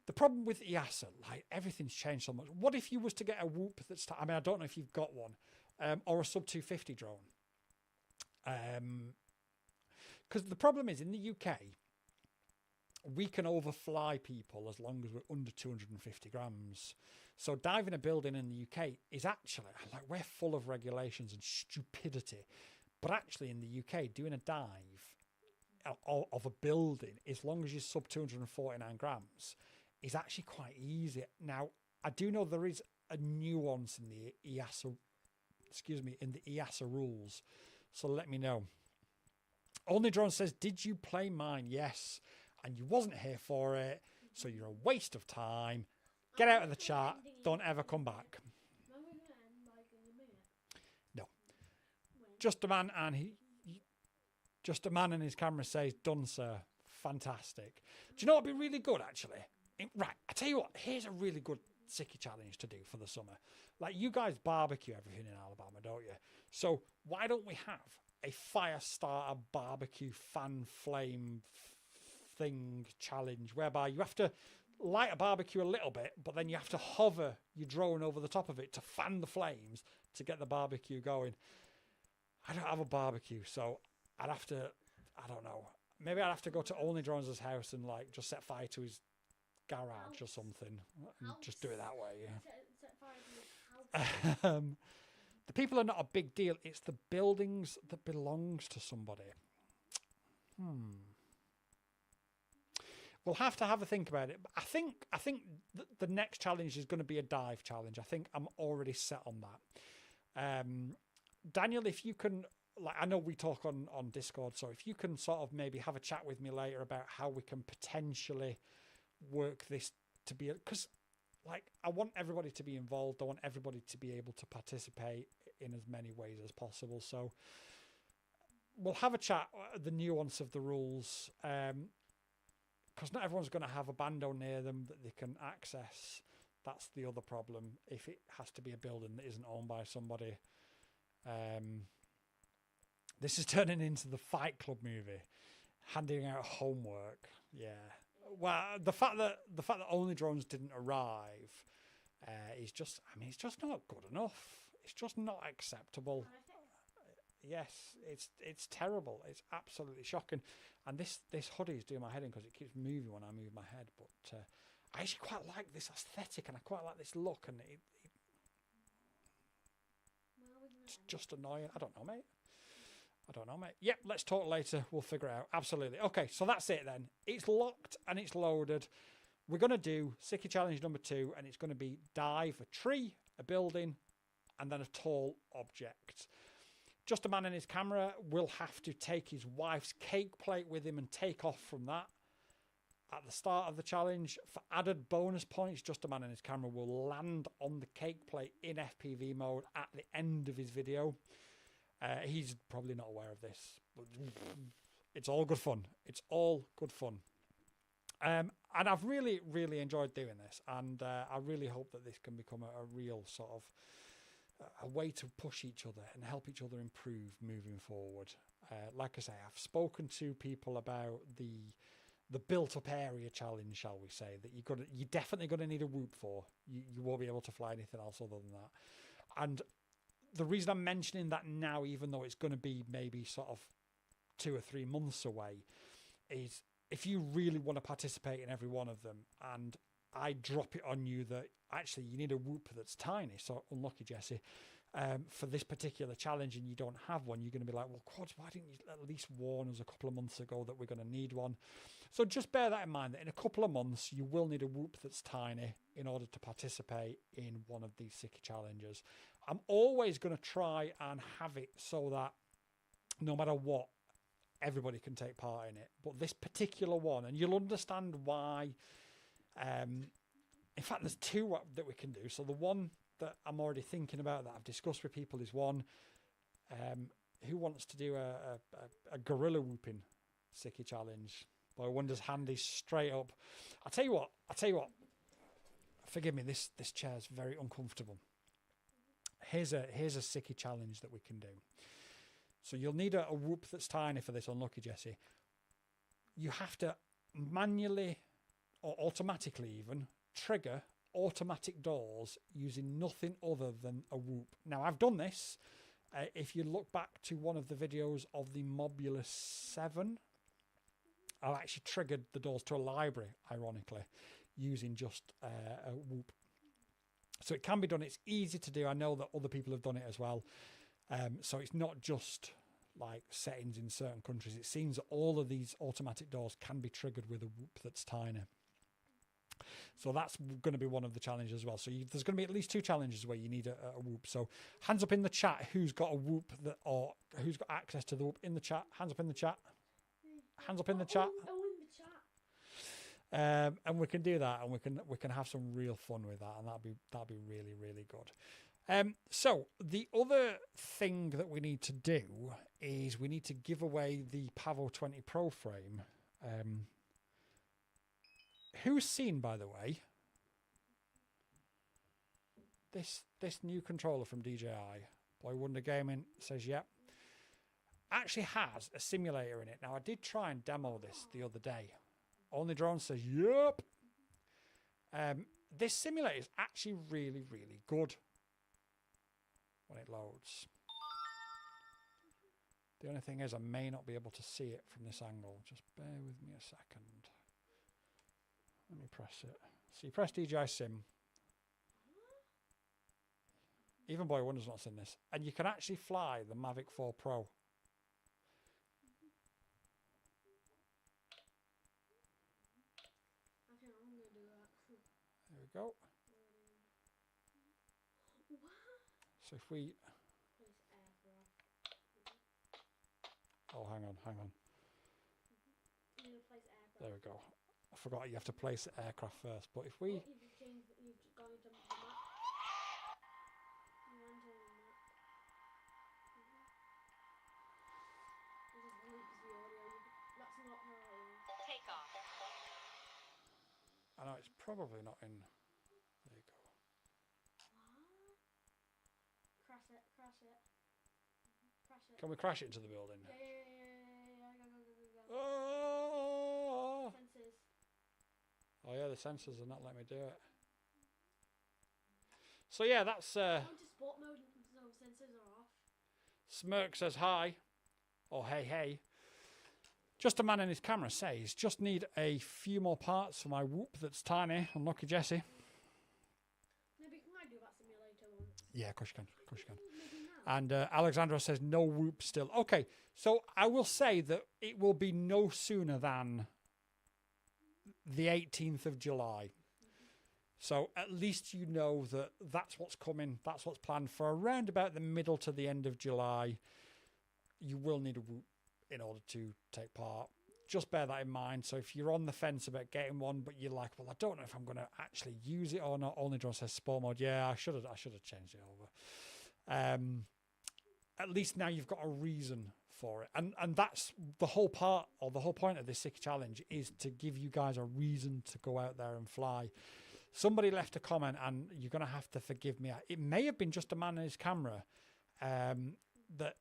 the problem with EASA, like, everything's changed so much. What if you was to get a Whoop that's... I mean, I don't know if you've got one. Or a sub-250 drone. Because the problem is, in the UK, we can overfly people as long as we're under 250 grams. So diving a building in the UK is actually... Like, we're full of regulations and stupidity. But actually, in the UK, doing a dive of a building, as long as you're sub 249 grams... is actually quite easy. Now, I do know there is a nuance in the EASA, in the EASA rules. So let me know. Only Drone says, did you play mine? Yes. And you wasn't here for it. So you're a waste of time. Get out of the chat. Don't ever come back. No. Just a man and his camera says, done, sir. Fantastic. Do you know what would be really good, actually? Right, I tell you what, here's a really good Sickie challenge to do for the summer. Like, you guys barbecue everything in Alabama, don't you? So why don't we have a fire starter barbecue fan flame thing challenge, whereby you have to light a barbecue a little bit, but then you have to hover your drone over the top of it to fan the flames to get the barbecue going. I don't have a barbecue, so I'd have to, I don't know, maybe I'd have to go to Only Drones' house and, like, just set fire to his garage or something and just do it that way. The people are not a big deal. It's the buildings that belongs to somebody. We'll have to have a think about it. But I think the next challenge is going to be a dive challenge. I think I'm already set on that. Daniel, if you can, like, I know we talk on Discord, so if you can sort of maybe have a chat with me later about how we can potentially work this to be, because, like, I want everybody to be involved. I want everybody to be able to participate in as many ways as possible. So we'll have a chat, the nuance of the rules, because not everyone's going to have a bando near them that they can access. That's the other problem. If it has to be a building that isn't owned by somebody. This is turning into the Fight Club movie, handing out homework. Yeah. Well, the fact that only drones didn't arrive is just, I mean, it's just not good enough. It's just not acceptable. Yes, it's terrible. It's absolutely shocking. And this hoodie is doing my head in because it keeps moving when I move my head. But I actually quite like this aesthetic and I quite like this look. And it's just annoying. I don't know, mate. Yep, let's talk later. We'll figure it out. Absolutely. Okay, so that's it then. It's locked and it's loaded. We're going to do Sickie Challenge number 2, and it's going to be dive a tree, a building, and then a tall object. Just a man and his camera will have to take his wife's cake plate with him and take off from that at the start of the challenge. For added bonus points, Just a Man and his camera will land on the cake plate in FPV mode at the end of his video. He's probably not aware of this, but it's all good fun. It's all good fun. And I've really, really enjoyed doing this. And I really hope that this can become a real sort of a way to push each other and help each other improve moving forward. Like I say, I've spoken to people about the built-up area challenge, shall we say, that you're definitely going to need a whoop for. You won't be able to fly anything else other than that. And the reason I'm mentioning that now, even though it's going to be maybe sort of 2 or 3 months away, is if you really want to participate in every one of them, and I drop it on you that actually you need a whoop that's tiny, so unlucky Jesse, for this particular challenge, and you don't have one, you're going to be like, well, Quads, why didn't you at least warn us a couple of months ago that we're going to need one? So just bear that in mind, that in a couple of months you will need a whoop that's tiny in order to participate in one of these Sickie challenges. I'm always going to try and have it so that no matter what, everybody can take part in it. But this particular one, and you'll understand why. In fact, there's 2 that we can do. So the one that I'm already thinking about that I've discussed with people is one who wants to do a gorilla whooping Sickie challenge. Boy Wonder's hand is straight up. I'll tell you what. Forgive me, this chair's very uncomfortable. Here's a Sickie challenge that we can do. So you'll need a whoop that's tiny for this, unlucky Jesse. You have to manually or automatically even trigger automatic doors using nothing other than a whoop. Now, I've done this. If you look back to one of the videos of the Mobulus 7, I actually triggered the doors to a library, ironically, using just a whoop. So it can be done. It's easy to do. I know that other people have done it as well. So it's not just like settings in certain countries. It seems that all of these automatic doors can be triggered with a whoop that's tiny. So that's going to be one of the challenges as well. So there's going to be at least 2 challenges where you need a whoop. So hands up in the chat who's got a whoop or who's got access to the whoop in the chat. Hands up in the chat. Hands up in the chat. And we can do that, and we can have some real fun with that, and that'll be really, really good. So the other thing that we need to do is we need to give away the Pavo 20 Pro frame. Who's seen, by the way, this new controller from DJI? Boy Wonder Gaming says, yep. Actually has a simulator in it. Now, I did try and demo this the other day. Only Drone says, yep. This simulator is actually really, really good when it loads. The only thing is I may not be able to see it from this angle. Just bear with me a second. Let me press it. So you press DJI Sim. Even Boy Wonder's not seen this. And you can actually fly the Mavic 4 Pro. Okay, I'm gonna do that. There we go. So if we... Oh, hang on. There we go. I forgot you have to place the aircraft first. But if we... You've gone into the map. You went on the map. It just loops the audio. That's not right. Take off. I know it's probably not in... There you go. Crash it. Crash it. Can we crash it into the building? Yeah. Go. Oh! Fences. Oh yeah, the sensors are not letting me do it. So yeah, that's Go into sport mode so sensors are off. Smirk says hi. Or hey hey. Just a man in his camera says, just need a few more parts for my whoop that's tiny. Unlucky Jesse. Maybe can I do that simulator once? Yeah, of course you can. Of course you can. Maybe now. And Alexandra says no whoop still. Okay, so I will say that it will be no sooner than the 18th of July. So at least you know that that's what's coming. That's what's planned for around about the middle to the end of July. You will need a whoop in order to take part. Just bear that in mind. So if you're on the fence about getting one, but you're like, well, I don't know if I'm going to actually use it or not. Only John says sport mode. Yeah, I should have changed it over. At least now you've got a reason for it, and that's the whole part or the whole point of this 6 challenge is to give you guys a reason to go out there and fly. Somebody left a comment, and you're going to have to forgive me. It may have been just a man in his camera that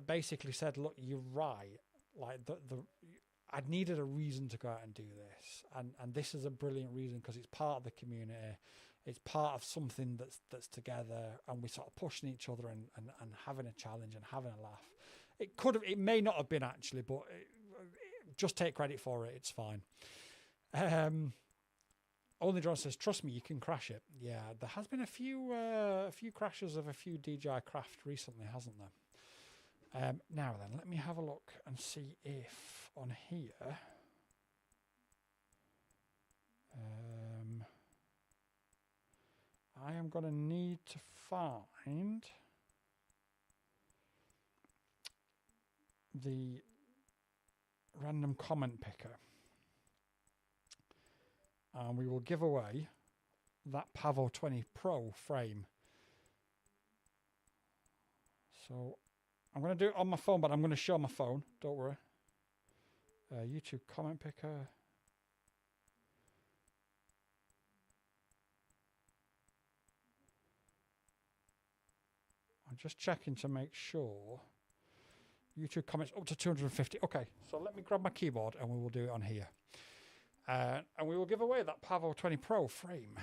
basically said, look, you're right. Like I needed a reason to go out and do this, and this is a brilliant reason because it's part of the community. It's part of something that's together, and we're sort of pushing each other and having a challenge and having a laugh. It may not have been actually, but just take credit for it. It's fine. Only John says, trust me, you can crash it. Yeah, there has been a few crashes of a few DJI craft recently, hasn't there? Now then, let me have a look and see if on here I am going to need to find the random comment picker. And we will give away that Pavo 20 Pro frame. So I'm going to do it on my phone, but I'm going to show my phone. Don't worry. YouTube comment picker. I'm just checking to make sure. YouTube comments up to 250. Okay, so let me grab my keyboard and we will do it on here. And we will give away that Pavo 20 Pro frame.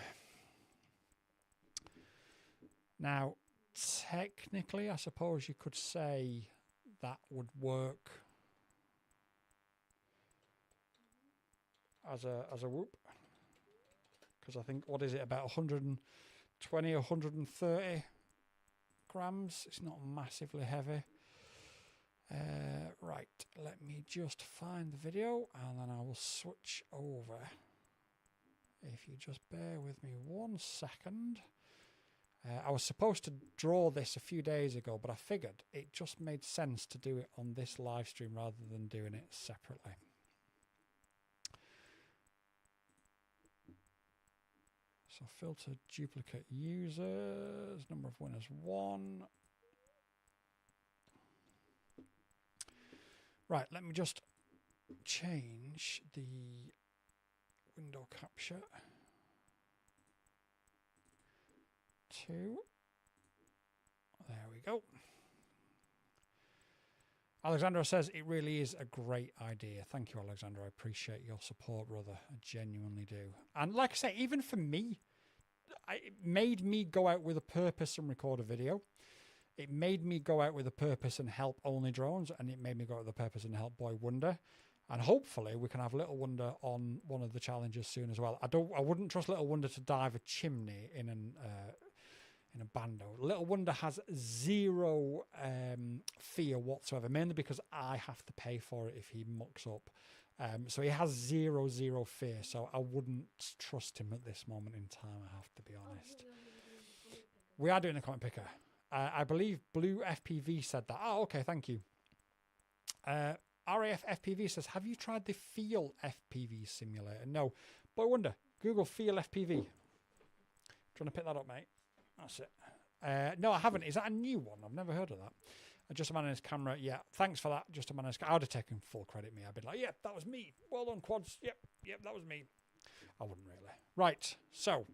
Now, technically, I suppose you could say that would work as a whoop. Because I think, what is it, about 120 or 130 grams? It's not massively heavy. Right, let me just find the video and then I will switch over. If you just bear with me 1 second. I was supposed to draw this a few days ago, but I figured it just made sense to do it on this live stream rather than doing it separately. So filter duplicate users, number of winners 1. Right, let me just change the window capture to, there we go. Alexandra says it really is a great idea. Thank you, Alexandra. I appreciate your support, brother. I genuinely do. And like I say, even for me, it made me go out with a purpose and record a video. It made me go out with a purpose and help Only Drones, and it made me go out with a purpose and help Boy Wonder. And hopefully we can have Little Wonder on one of the challenges soon as well. I wouldn't trust Little Wonder to dive a chimney in a bando. Little Wonder has zero fear whatsoever, mainly because I have to pay for it if he mucks up. So he has zero fear. So I wouldn't trust him at this moment in time, I have to be honest. We are doing a comment picker. I believe Blue FPV said that. Oh, okay, thank you. RAF FPV says, have you tried the Feel FPV simulator? No. But I wonder, Google Feel FPV. Trying to pick that up, mate. That's it. No, I haven't. Is that a new one? I've never heard of that. Just a man in his camera. Yeah, thanks for that. Just a man in his camera. I would have taken full credit, me. I'd been like, yeah, that was me. Well done, quads. Yep, that was me. I wouldn't really. Right, so.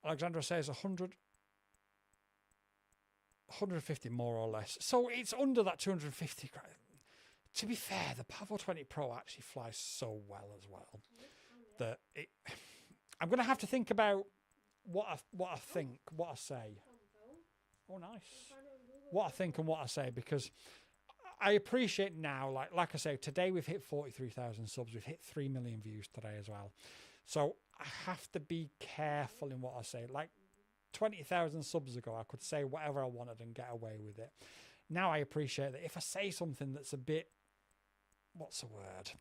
Alexandra says 150 more or less. So it's under that 250. to be fair, the Pavo 20 Pro actually flies so well as well that I'm going to have to think about what I think, what I say. Oh, nice. What I think and what I say, because I appreciate now, like I say, today we've hit 43,000 subs. We've hit 3 million views today as well. So I have to be careful in what I say. Like 20,000 subs ago, I could say whatever I wanted and get away with it. Now I appreciate that if I say something that's a bit, what's the word?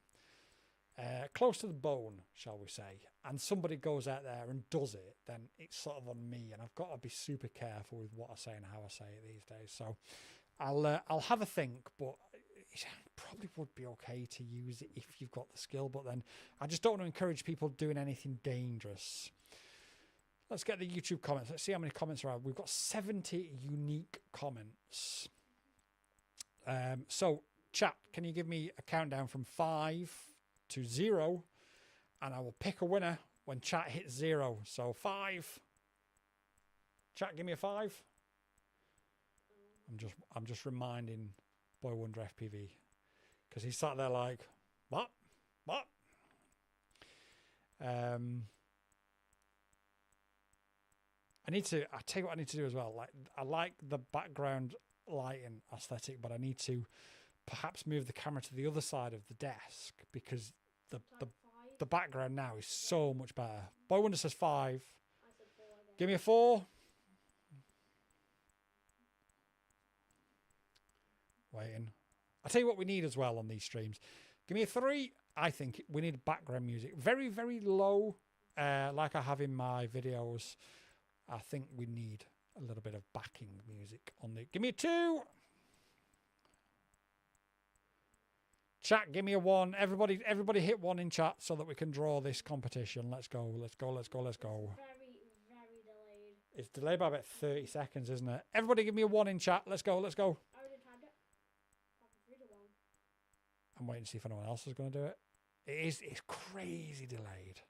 Close to the bone, shall we say, and somebody goes out there and does it, then it's sort of on me, and I've got to be super careful with what I say and how I say it these days. So I'll have a think, but it probably would be okay to use it if you've got the skill. But then I just don't want to encourage people doing anything dangerous. Let's get the YouTube comments. Let's see how many comments are out. We've got 70 unique comments. So chat, can you give me a countdown from 5 to 0, and I will pick a winner when chat hits 0. So 5. Chat, give me a 5. I'm just reminding Boy Wonder FPV, because he sat there like, what? I tell you what I need to do as well. Like, I like the background lighting aesthetic, but I need to perhaps move the camera to the other side of the desk, because the background now is so much better. Boy Wonder says 5. Give me a 4. Waiting. I'll tell you what we need as well on these streams. Give me a 3. I think we need background music. Very, very low, like I have in my videos. I think we need a little bit of backing music on the... Give me a 2. Chat, give me a 1. Everybody hit 1 in chat so that we can draw this competition. Let's go. Very, very delayed. It's delayed by about 30 seconds, isn't it? Everybody give me a 1 in chat. Let's go. I already timed it. 3 to 1. I'm waiting to see if anyone else is going to do it. It's crazy delayed.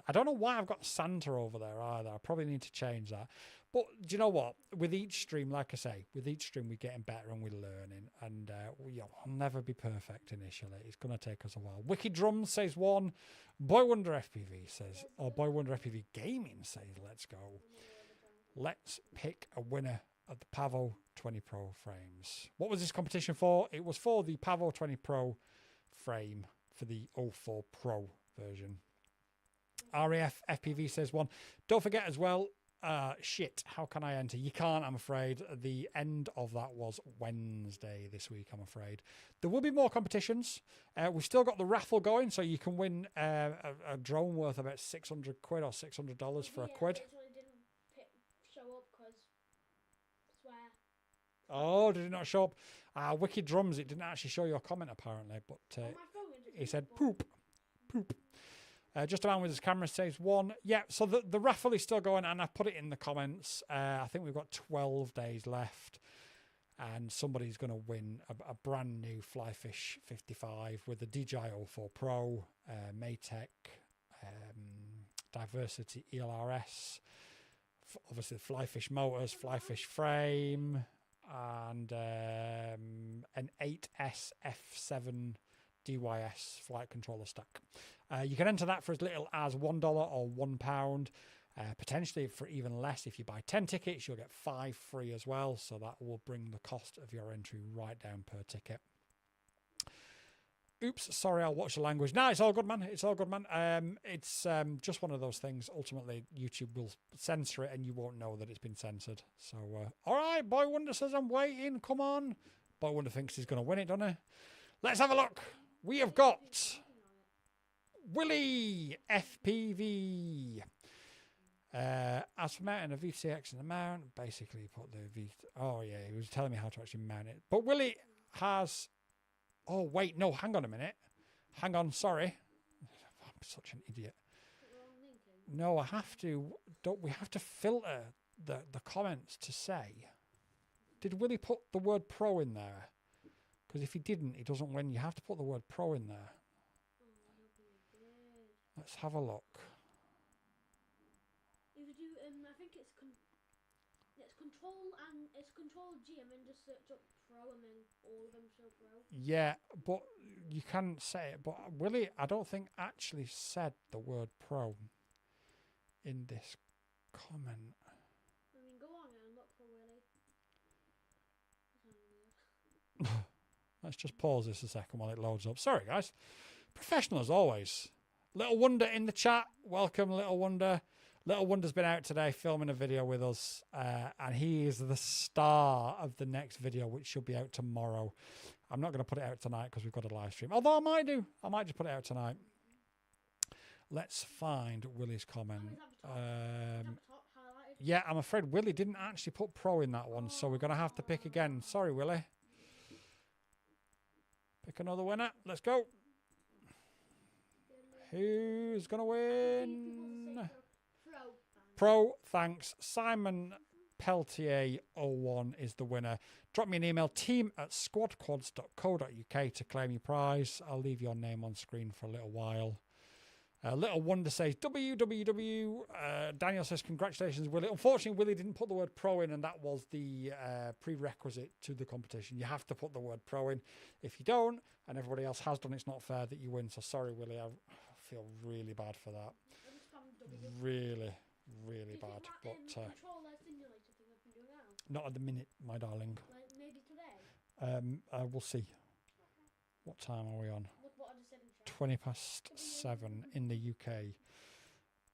I don't know why I've got Santa over there either. I probably need to change that. But do you know what? With each stream, like I say, with each stream we're getting better and we're learning. And we'll never be perfect initially. It's going to take us a while. Wicked Drums says 1. Boy Wonder FPV says, or Boy Wonder FPV Gaming says, let's go. Let's pick a winner of the Pavo 20 Pro frames. What was this competition for? It was for the Pavo 20 Pro frame for the 04 Pro version. RAF FPV says 1. Don't forget as well, shit, how can I enter? You can't, I'm afraid. The end of that was Wednesday this week, I'm afraid. There will be more competitions. We've still got the raffle going, so you can win a drone worth about 600 quid or $600 for a quid. Didn't show up because swear. Oh, did it not show up? Wicked Drums, it didn't actually show your comment apparently, but he said poop. Just a man with his camera says 1. Yeah, so the raffle is still going, and I've put it in the comments. I think we've got 12 days left, and somebody's going to win a brand new Flyfish 55 with the DJI 04 Pro, Maytech, Diversity ELRS, obviously the Flyfish motors, Flyfish frame, and an 8S F7 DYS flight controller stack. You can enter that for as little as $1 or £1. Potentially for even less. If you buy 10 tickets, you'll get 5 free as well. So that will bring the cost of your entry right down per ticket. Oops, sorry, I'll watch the language. No, it's all good, man. It's all good, man. It's just one of those things. Ultimately, YouTube will censor it and you won't know that it's been censored. So, all right, Boy Wonder says I'm waiting. Come on. Boy Wonder thinks he's going to win it, doesn't he? Let's have a look. We have got Willie FPV. As for mounting a VTX in the mount, basically put the V. Oh yeah, he was telling me how to actually mount it. But Willie has. Oh wait, no, hang on a minute. Hang on, sorry. I'm such an idiot. No, I have to. Don't we have to filter the comments to say? Did Willie put the word pro in there? Because if he didn't, he doesn't win. You have to put the word pro in there. Let's have a look. If you do, I think it's Control G and then just search up Pro and then all of them show Pro. Yeah, but you can say it. But Willie, I don't think actually said the word pro in this comment. I mean, go on and look for Willie. Let's just pause this a second while it loads up. Sorry, guys. Professional as always. Little Wonder in the chat. Welcome, Little Wonder. Little Wonder's been out today filming a video with us, and he is the star of the next video, which should be out tomorrow. I'm not going to put it out tonight because we've got a live stream, although I might do. I might just put it out tonight. Let's find Willie's comment. Yeah, I'm afraid Willie didn't actually put pro in that one, so we're going to have to pick again. Sorry, Willie. Pick another winner. Let's go. Who's going to win? Pro, thanks. Simon Peltier 01 is the winner. Drop me an email, team@squadquads.co.uk to claim your prize. I'll leave your name on screen for a little while. Little Wonder says www. Daniel says congratulations, Willie. Unfortunately, Willie didn't put the word pro in, and that was the prerequisite to the competition. You have to put the word pro in. If you don't, and everybody else has done, it's not fair that you win. So sorry, Willie. I feel really bad for that. Really bad. But not at the minute, my darling. Like maybe today. We'll see. Okay. What time are we on? Look what I just said in chat. 7:20 in the UK.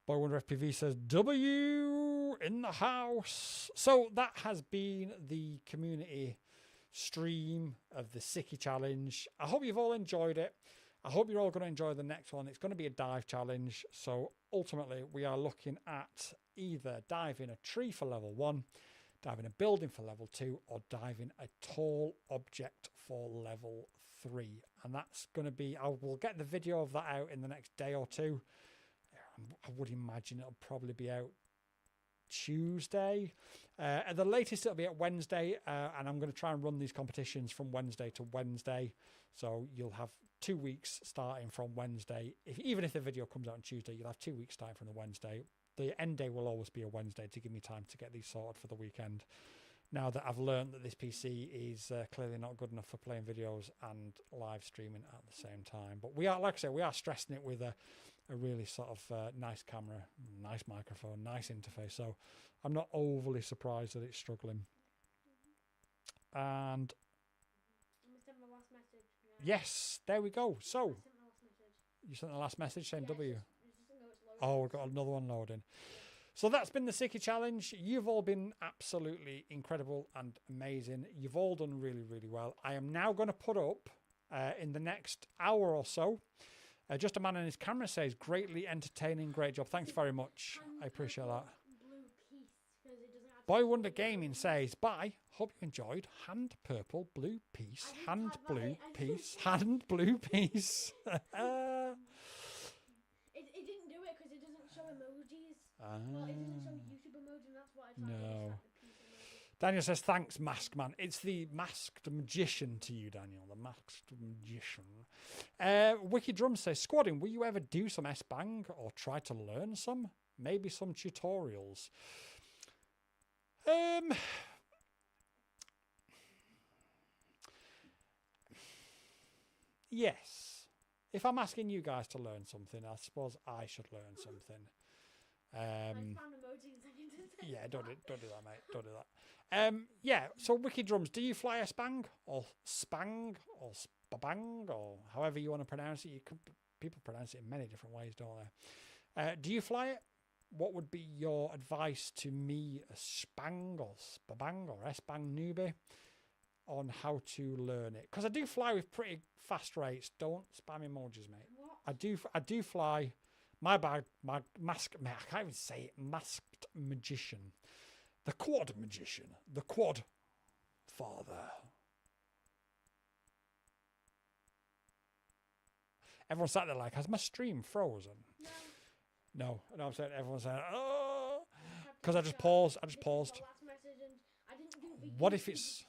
Boy Wonder FPV says W in the house. So that has been the community stream of the Sicky Challenge. I hope you've all enjoyed it. I hope you're all going to enjoy the next one. It's going to be a dive challenge. So ultimately, we are looking at either diving a tree for level 1, diving a building for level 2, or diving a tall object for level 3. And that's going to be, I will get the video of that out in the next day or two. I would imagine it'll probably be out Tuesday. At the latest, it'll be at Wednesday. And I'm going to try and run these competitions from Wednesday to Wednesday. So you'll have 2 weeks starting from Wednesday. Even if the video comes out on Tuesday, you'll have 2 weeks starting from the Wednesday. The end day will always be a Wednesday to give me time to get these sorted for the weekend. Now that I've learned that this PC is clearly not good enough for playing videos and live streaming at the same time. But we are, like I say, we are stressing it with a really sort of nice camera, nice microphone, nice interface. So I'm not overly surprised that it's struggling. And yes, there we go. So you sent the last message saying W. Oh, we've got another one loading. So that's been the Sicky Challenge. You've all been absolutely incredible and amazing. You've all done really well. I am now going to put up in the next hour or so. Just a man and his camera says, greatly entertaining, great job. Thanks very much. I appreciate that. Boy Wonder Gaming says, bye. Hope you enjoyed. Hand purple, blue piece. Hand blue piece. Hand blue piece. It didn't do it because it doesn't show emojis. Well, it doesn't show YouTube emoji, and that's what I tried. No. Daniel says, thanks, Masked Man. It's the Masked Magician to you, Daniel. The Masked Magician. Wiki Drum says, Squadding, will you ever do some S-Bang or try to learn some? Maybe some tutorials. Yes. If I'm asking you guys to learn something, I suppose I should learn something. Yeah, don't do that, mate. Don't do that. Yeah, so Wiki Drums, do you fly a Spang or Spang or Spabang or however you want to pronounce it? People pronounce it in many different ways, don't they? Do you fly it? What would be your advice to me, a Spang or Spabang or S-Bang newbie, on how to learn it? Because I do fly with pretty fast rates. Don't spam emojis, mate. What? I do fly. My bad. My mask. I can't even say it. Masked Magician. The Quad Magician. The Quad Father. Everyone sat there like, has my stream frozen? No, I'm saying everyone's saying, oh, because I just paused. What if it's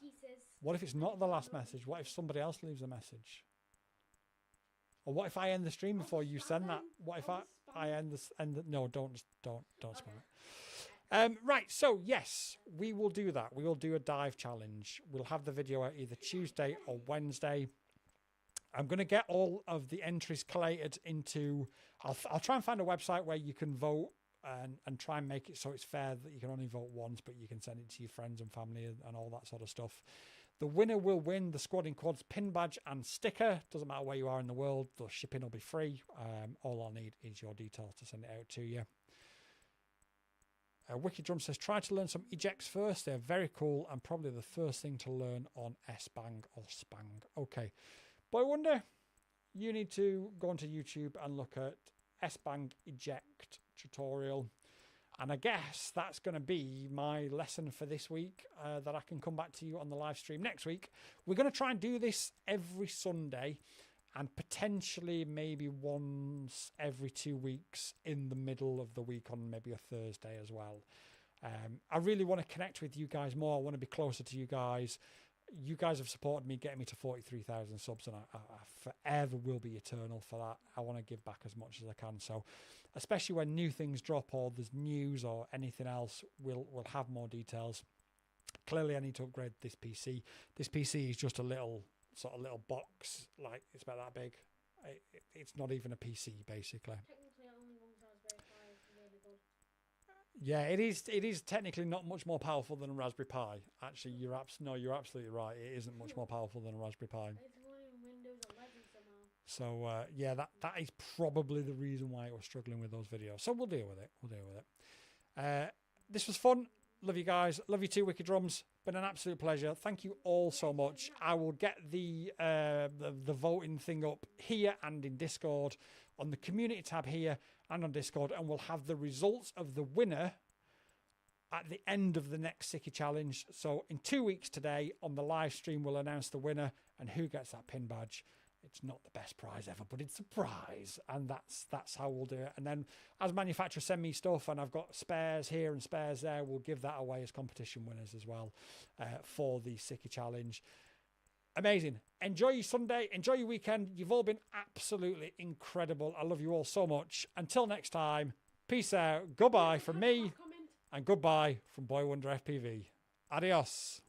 not the last message? What if somebody else leaves a message? Or what if I end the stream before you send that? What if I end this? No, don't spam it. Right, so yes, we will do that. We will do a dive challenge. We'll have the video out either Tuesday or Wednesday. I'm going to get all of the entries collated into... I'll try and find a website where you can vote and try and make it so it's fair that you can only vote once, but you can send it to your friends and family and all that sort of stuff. The winner will win the Squad in Quads pin badge and sticker. Doesn't matter where you are in the world. The shipping will be free. All I'll need is your details to send it out to you. Wicked Drum says, try to learn some ejects first. They're very cool and probably the first thing to learn on S-Bang or Spang. Okay. Boy Wonder, you need to go onto YouTube and look at S-Bang eject tutorial. And I guess that's going to be my lesson for this week, that I can come back to you on the live stream next week. We're going to try and do this every Sunday and potentially maybe once every 2 weeks in the middle of the week on maybe a Thursday as well. I really want to connect with you guys more. I want to be closer to you guys. You guys have supported me getting me to 43,000 subs, and I forever will be eternal for that. I want to give back as much as I can. So especially when new things drop or there's news or anything else, we'll have more details. Clearly, I need to upgrade this PC. This PC is just a little box, like it's about that big. It's not even a PC, basically. Technically, it only runs Raspberry Pi. It's really good. Yeah, it is technically not much more powerful than a Raspberry Pi. Actually, you're absolutely right. It isn't much more powerful than a Raspberry Pi. It's running Windows 11 somehow. So yeah, that is probably the reason why it was struggling with those videos. So we'll deal with it. This was fun. Love you guys. Love you too, Wicked Drums. Been an absolute pleasure. Thank you all so much. I will get the voting thing up here and in Discord, on the community tab here and on Discord, and we'll have the results of the winner at the end of the next Sicky Challenge. So in 2 weeks today on the live stream, we'll announce the winner and who gets that pin badge. It's not the best prize ever, but it's a prize, and that's how we'll do it. And then as manufacturers send me stuff and I've got spares here and spares there, we'll give that away as competition winners as well, for the Sicky Challenge. Amazing. Enjoy your Sunday. Enjoy your weekend. You've all been absolutely incredible. I love you all so much. Until next time, peace out. Goodbye from me, and goodbye from Boy Wonder FPV. Adios.